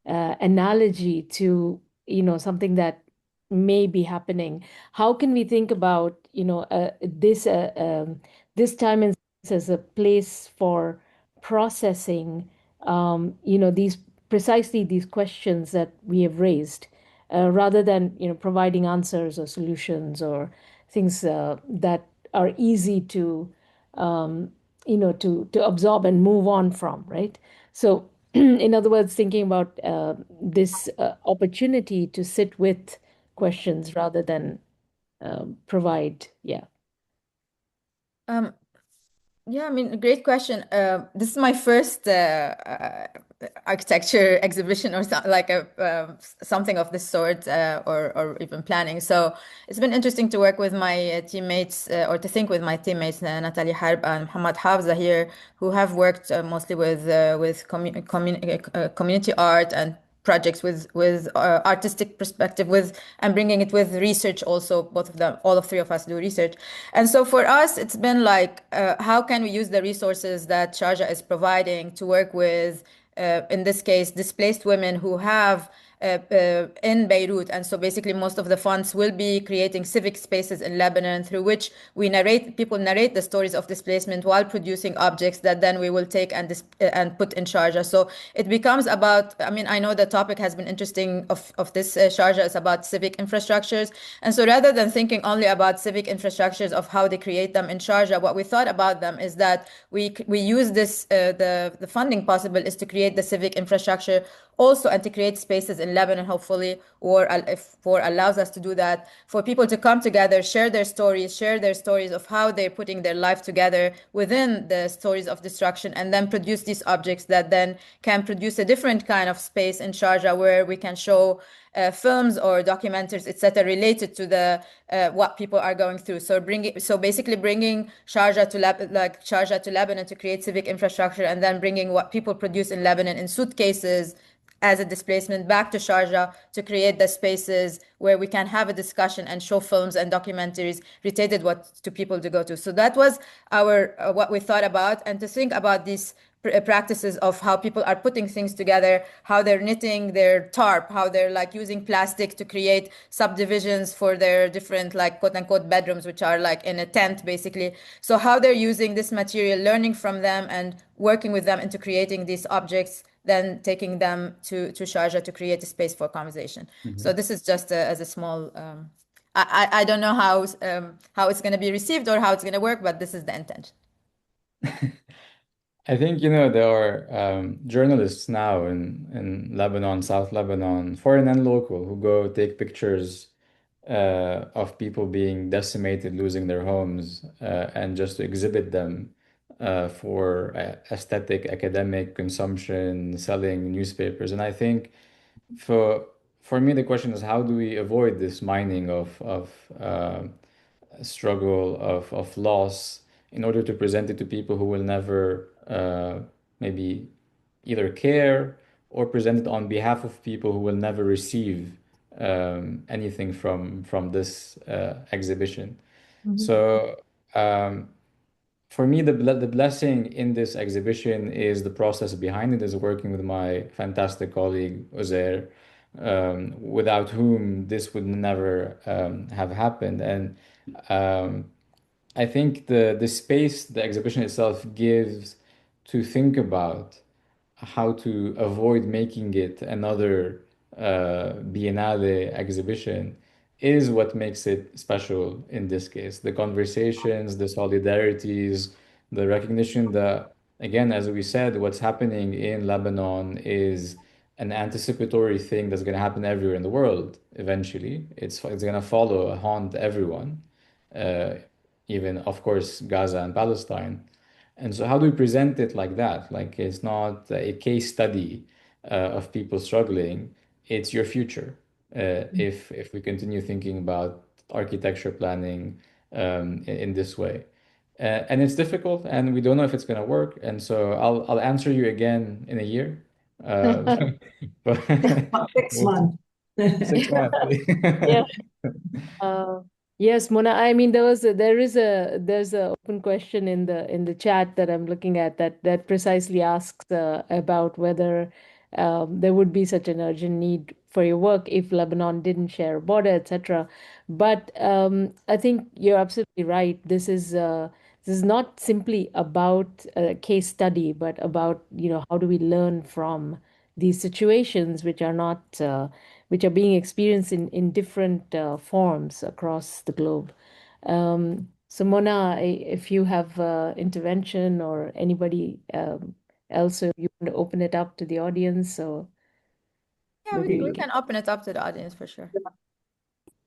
analogy to, something that may be happening. How can we think about, this time and space as a place for processing, these precisely these questions that we have raised, rather than, providing answers or solutions or things that are easy to, to absorb and move on from, right? So, in other words, thinking about this opportunity to sit with questions rather than provide. Yeah. Yeah, I mean, great question. This is my first architecture exhibition or like something of this sort, or even planning. So it's been interesting to work with my teammates, or to think with my teammates, Natalie Harb and Muhammad Hafza here, who have worked mostly with community art and projects with artistic perspective, and bringing it with research also. Both of them, all of three of us do research. And so for us, it's been like, how can we use the resources that Sharjah is providing to work with, in this case, displaced women who have in Beirut. And so basically most of the funds will be creating civic spaces in Lebanon through which people narrate the stories of displacement while producing objects that then we will take and put in Sharjah. So it becomes about, I mean, I know the topic has been interesting of this Sharjah is about civic infrastructures. And so rather than thinking only about civic infrastructures of how they create them in Sharjah, what we thought about them is that we use this, the funding possible is to create the civic infrastructure also, and to create spaces in Lebanon, hopefully, or if allows us to do that, for people to come together, share their stories of how they're putting their life together within the stories of destruction, and then produce these objects that then can produce a different kind of space in Sharjah where we can show films or documentaries, etc., related to the what people are going through. So basically bringing Sharjah to Lebanon to create civic infrastructure, and then bringing what people produce in Lebanon in suitcases, as a displacement back to Sharjah to create the spaces where we can have a discussion and show films and documentaries related to people to go to. So that was our what we thought about, and to think about these practices of how people are putting things together, how they're knitting their tarp, how they're like using plastic to create subdivisions for their different like quote unquote bedrooms, which are like in a tent basically. So how they're using this material, learning from them and working with them into creating these objects, then taking them to Sharjah to create a space for conversation. So this is just as a small, I don't know how it's going to be received or how it's going to work, but this is the intention. I think, there are journalists now in Lebanon, South Lebanon, foreign and local, who go take pictures of people being decimated, losing their homes, and just to exhibit them for aesthetic, academic consumption, selling newspapers. And I think for me, the question is, how do we avoid this mining of struggle, of loss, in order to present it to people who will never maybe either care, or present it on behalf of people who will never receive anything from this exhibition. So for me, the blessing in this exhibition is the process behind it, is working with my fantastic colleague Uzair, without whom this would never have happened. And I think the space the exhibition itself gives to think about how to avoid making it another Biennale exhibition is what makes it special in this case. The conversations, the solidarities, the recognition that, again, as we said, what's happening in Lebanon is an anticipatory thing that's going to happen everywhere in the world eventually. It's going to follow, haunt everyone, uh, even, of course, Gaza and Palestine. And so, how do we present it like that? Like, it's not a case study of people struggling. It's your future. If we continue thinking about architecture planning in this way, and it's difficult, and we don't know if it's going to work. And so, I'll answer you again in a year. But 6 months. 6 months. Yeah. Yes, Mona. I mean, there's a open question in the chat that I'm looking at that precisely asks about whether there would be such an urgent need for your work if Lebanon didn't share a border, etc. But I think you're absolutely right. This is not simply about a case study, but about, how do we learn from these situations which are not which are being experienced in different forms across the globe. So Mona, if you have intervention or anybody else, if you want to open it up to the audience, so Yeah, maybe we can open it up to the audience for sure.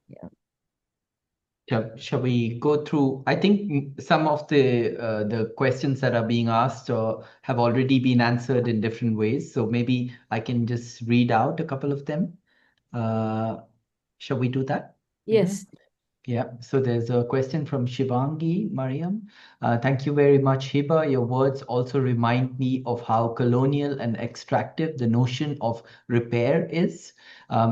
yeah. Shall we go through? I think some of the questions that are being asked have already been answered in different ways. So maybe I can just read out a couple of them. Shall we do that? Yes. Yeah, so there's a question from Shivangi Mariam. Thank you very much, Hiba. Your words also remind me of how colonial and extractive the notion of repair is.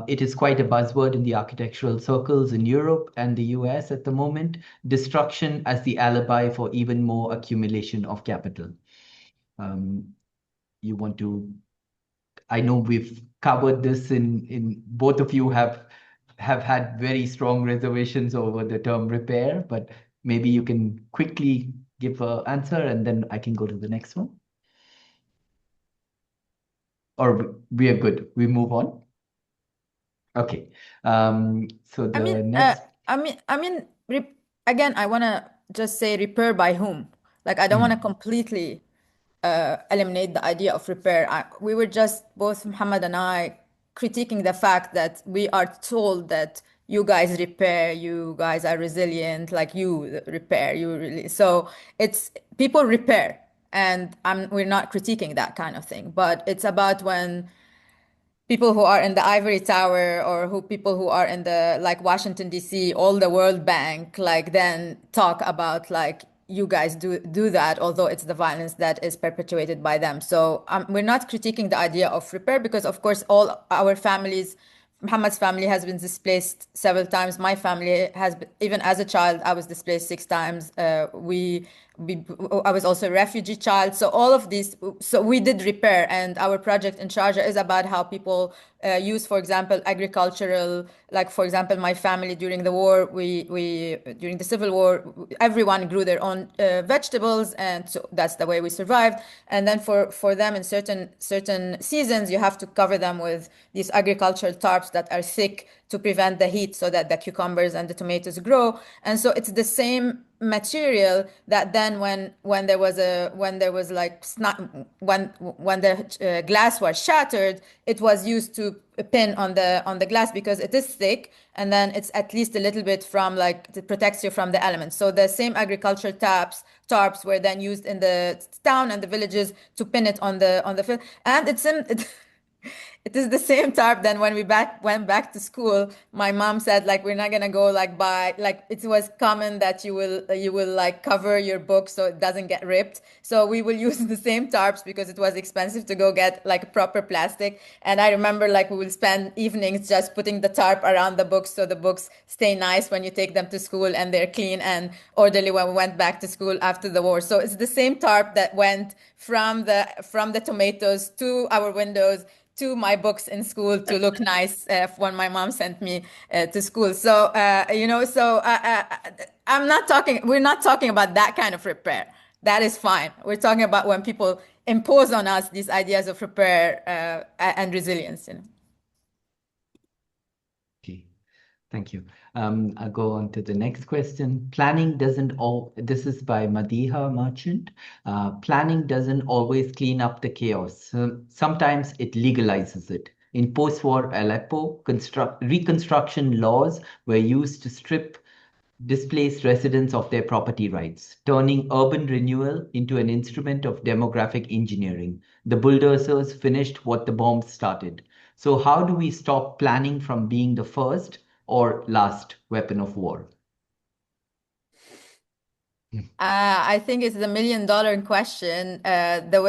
It is quite a buzzword in the architectural circles in Europe and the US at the moment. Destruction as the alibi for even more accumulation of capital. You want to? I know we've covered this in both of you have had very strong reservations over the term repair, but maybe you can quickly give an answer and then I can go to the next one. Or we are good. We move on. Okay. So the next. Again, I want to just say repair by whom? Like, I don't want to completely eliminate the idea of repair. We were just, both Muhammad and I, critiquing the fact that we are told that you guys repair, you guys are resilient, like you repair, you really. So it's people repair, and we're not critiquing that kind of thing. But it's about when people who are in the ivory tower, or people who are in the like Washington D.C., all the World Bank, like then talk about like you guys do that, although it's the violence that is perpetuated by them. So we're not critiquing the idea of repair, because of course all our families, Muhammad's family has been displaced several times. My family has been, even as a child, I was displaced 6 times. I was also a refugee child. So all of these, so we did repair, and our project in Sharjah is about how people use, for example, agricultural, like for example, my family during the war, during the Civil War, everyone grew their own vegetables, and so that's the way we survived. And then for them in certain seasons, you have to cover them with these agricultural tarps that are thick to prevent the heat, so that the cucumbers and the tomatoes grow. And so it's the same material that then when there was like when the glass was shattered, it was used to pin on the glass, because it is thick, and then it's at least a little bit from, like, it protects you from the elements. So the same agricultural tarps were then used in the town and the villages to pin it on the field. And it is the same tarp. Then when we went back to school, my mom said, like, we're not gonna go like buy, like, it was common that you will like cover your book so it doesn't get ripped. So we will use the same tarps, because it was expensive to go get like proper plastic. And I remember, like, we will spend evenings just putting the tarp around the books, so the books stay nice when you take them to school, and they're clean and orderly when we went back to school after the war. So it's the same tarp that went from the tomatoes to our windows to my books in school to look nice when my mom sent me to school. So, we're not talking about that kind of repair. That is fine. We're talking about when people impose on us these ideas of repair and resilience. Okay, thank you. I'll go on to the next question. This is by Madiha Merchant. Planning doesn't always clean up the chaos. Sometimes it legalizes it. In post-war Aleppo, reconstruction laws were used to strip displaced residents of their property rights, turning urban renewal into an instrument of demographic engineering. The bulldozers finished what the bombs started. So how do we stop planning from being the first or last weapon of war? I think it's the $1 million question. The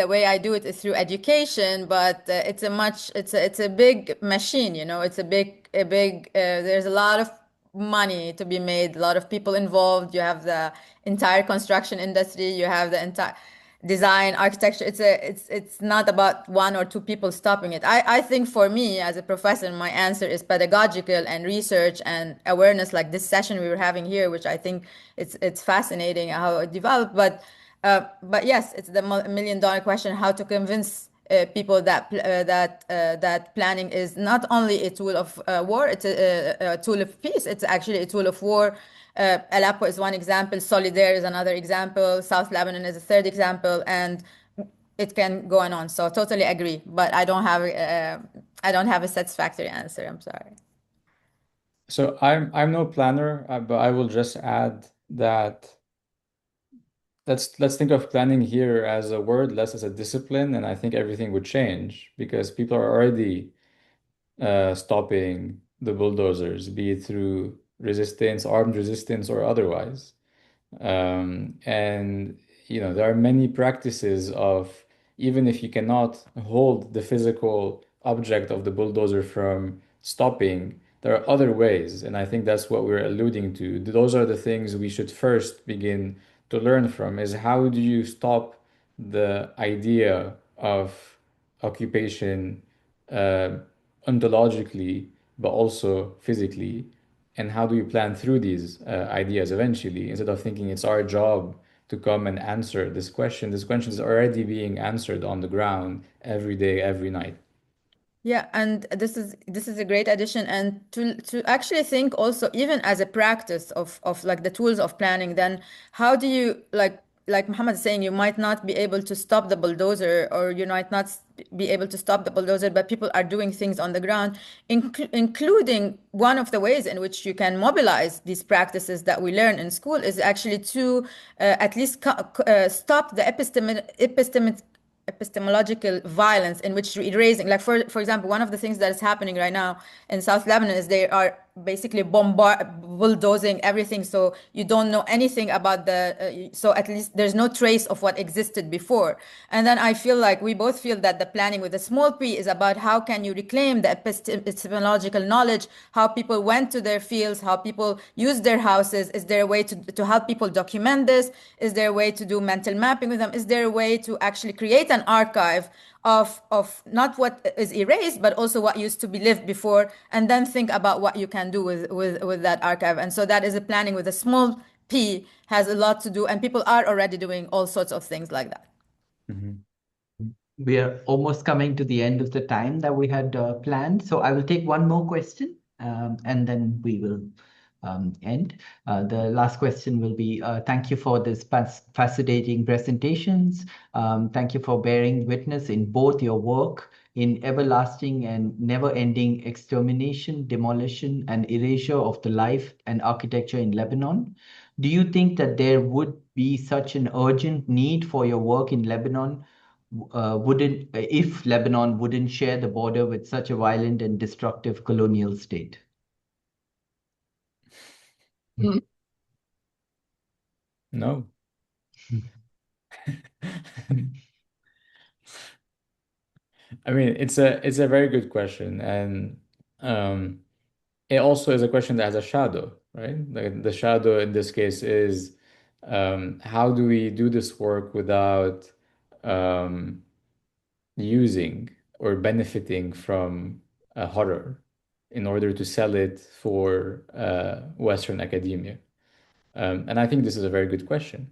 way I do it is through education, but it's a big machine, It's a big there's a lot of money to be made, a lot of people involved. You have the entire construction industry, you have the entire design, architecture. It's not about one or two people stopping it. I think for me as a professor, my answer is pedagogical and research and awareness, like this session we were having here, which I think it's fascinating how it developed. But yes, it's the $1 million question: how to convince people that planning is not only a tool of war, it's a tool of peace. It's actually a tool of war. Aleppo is one example. Solidaire is another example. South Lebanon is a third example, and it can go on. So totally agree, but I don't have a satisfactory answer. I'm sorry. So I'm no planner, but I will just add that let's think of planning here as a word, less as a discipline, and I think everything would change, because people are already stopping the bulldozers, be it through resistance, armed resistance, or otherwise. And there are many practices of, even if you cannot hold the physical object of the bulldozer from stopping, there are other ways, and I think that's what we're alluding to. Those are the things we should first begin to learn from, is how do you stop the idea of occupation ontologically, but also physically, and how do you plan through these ideas eventually, instead of thinking it's our job to come and answer this question. This question is already being answered on the ground every day, every night. Yeah, and this is a great addition, and to actually think also, even as a practice of like the tools of planning, then how do you, like Muhammad is saying, you might not be able to stop the bulldozer, or you might not be able to stop the bulldozer, but people are doing things on the ground, including one of the ways in which you can mobilize these practices that we learn in school is actually to at least stop the epistemological violence in which you're erasing, like for example, one of the things that is happening right now in South Lebanon is they are basically bulldozing everything, so you don't know anything about so at least there's no trace of what existed before. And then I feel like we both feel that the planning with a small p is about how can you reclaim the epistemological knowledge, how people went to their fields, how people used their houses. Is there a way to help people document this? Is there a way to do mental mapping with them? Is there a way to actually create an archive of not what is erased, but also what used to be lived before, and then think about what you can do with that archive? And so that is a planning with a small p, has a lot to do, and people are already doing all sorts of things like that. We are almost coming to the end of the time that we had planned. So I will take one more question and then we will end. The last question will be, thank you for this fascinating presentations. Thank you for bearing witness in both your work in everlasting and never-ending extermination, demolition, and erasure of the life and architecture in Lebanon. Do you think that there would be such an urgent need for your work in Lebanon if Lebanon wouldn't share the border with such a violent and destructive colonial state? No. I mean, it's a very good question, and it also is a question that has a shadow, right? The shadow in this case is how do we do this work without using or benefiting from a horror in order to sell it for Western academia? And I think this is a very good question.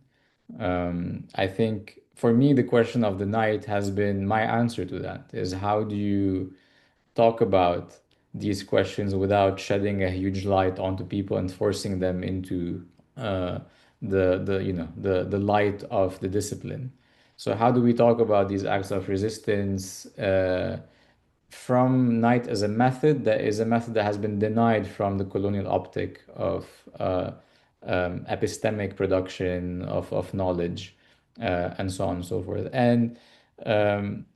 I think for me, the question of the night has been my answer to that, is how do you talk about these questions without shedding a huge light onto people and forcing them into the light of the discipline. So how do we talk about these acts of resistance from night as a method that is a method that has been denied from the colonial optic of epistemic production of knowledge, and so on and so forth. And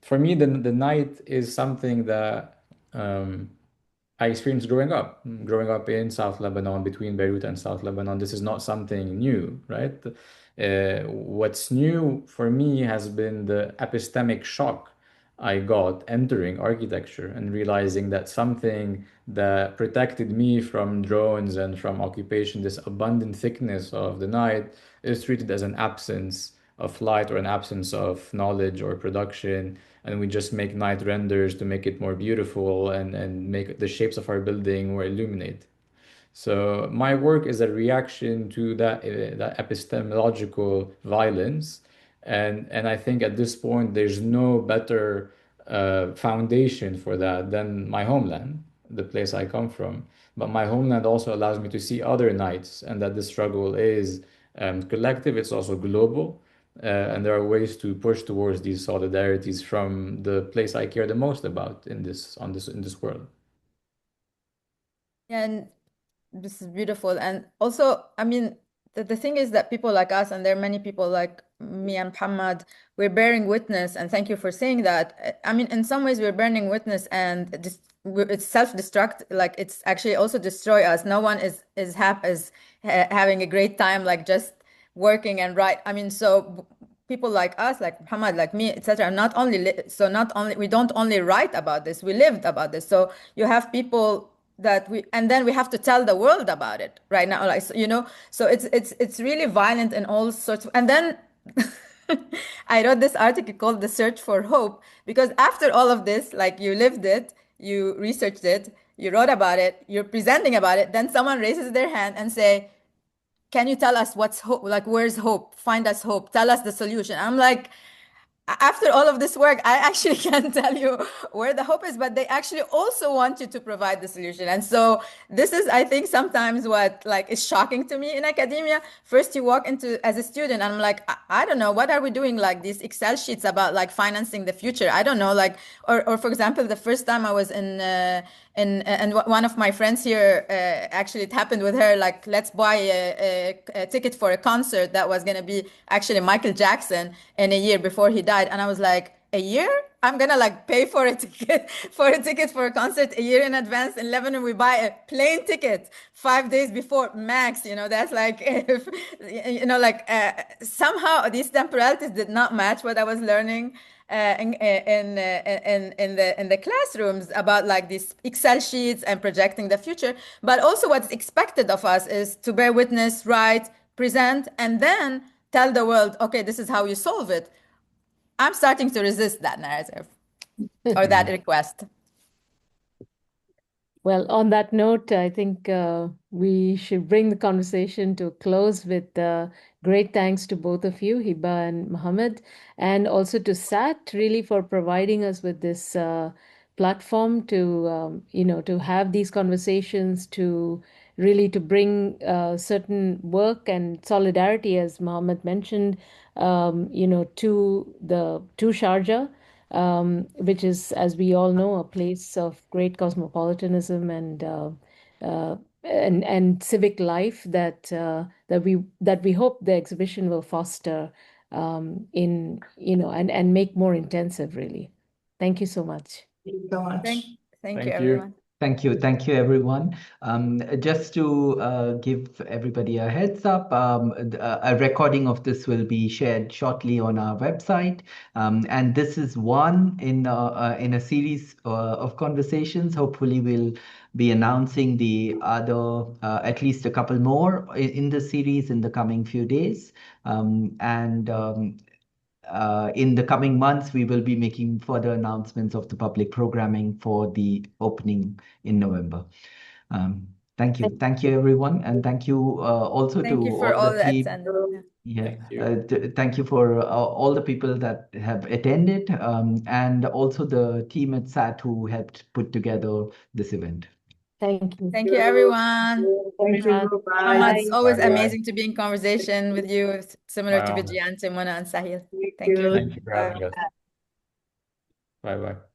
for me, the night is something that I experienced growing up in South Lebanon, between Beirut and South Lebanon. This is not something new, right? What's new for me has been the epistemic shock I got entering architecture and realizing that something that protected me from drones and from occupation, this abundant thickness of the night, is treated as an absence of light or an absence of knowledge or production. And we just make night renders to make it more beautiful and make the shapes of our building more illuminate. So my work is a reaction to that epistemological violence, and I think at this point there's no better foundation for that than my homeland, the place I come from. But my homeland also allows me to see other nights, and that the struggle is collective. It's also global, and there are ways to push towards these solidarities from the place I care the most about in this world. And this is beautiful. And also, I mean, the thing is that people like us, and there are many people like me and Muhammad, we're bearing witness, and thank you for saying that. I mean, in some ways, we're bearing witness, and it's self-destruct, like it's actually also destroy us. No one is having a great time, like just working and write. I mean, so people like us, like Muhammad, like me, etc. Not only we don't only write about this, we lived about this. So you have people that and then we have to tell the world about it right now, like, so it's really violent in all sorts and then I wrote this article called The Search for Hope, because after all of this, like, you lived it, you researched it, you wrote about it, you're presenting about it, then someone raises their hand and say, can you tell us what's hope? Like, where's hope? Find us hope. Tell us the solution. I'm like, after all of this work, I actually can't tell you where the hope is, but they actually also want you to provide the solution. And so this is, I think, sometimes what like is shocking to me in academia. First, you walk into as a student, and I'm like, I don't know, what are we doing? Like these Excel sheets about like financing the future. I don't know, like, or for example, the first time I was and one of my friends here, actually it happened with her, like, let's buy a ticket for a concert that was going to be actually Michael Jackson in a year before he died. And I was like, a year I'm gonna like pay for a ticket for a concert a year in advance. In Lebanon, we buy a plane ticket 5 days before max. That's like if like somehow these temporalities did not match what I was learning in the classrooms about like these Excel sheets and projecting the future. But also, what's expected of us is to bear witness, write, present, and then tell the world, okay, this is how you solve it. I'm starting to resist that narrative or that request. Well, on that note, I think we should bring the conversation to a close with great thanks to both of you, Hiba and Mohammed, and also to SAT really for providing us with this platform to to have these conversations, to really to bring certain work and solidarity, as Mohammed mentioned, to Sharjah. Which is, as we all know, a place of great cosmopolitanism and civic life that we hope the exhibition will foster and make more intensive, really. Thank you so much. Thank you so much. Thank you, everyone. Thank you, everyone. Just to give everybody a heads up, a recording of this will be shared shortly on our website, and this is one in a series of conversations. Hopefully, we'll be announcing the other, at least a couple more in the series in the coming few days, in the coming months, we will be making further announcements of the public programming for the opening in November. Thank you, everyone, and thank you also Thank to you for all the team. attendance. Yeah, thank you for all the people that have attended, and also the team at SAT who helped put together this event. Thank you. Thank you, everyone. Thank you. Mohammed, it's always Bye-bye. amazing to be in conversation with you, similar to Wow. Bijian, Mona, and Sahil. Thank you. Thank you for having us. Bye-bye.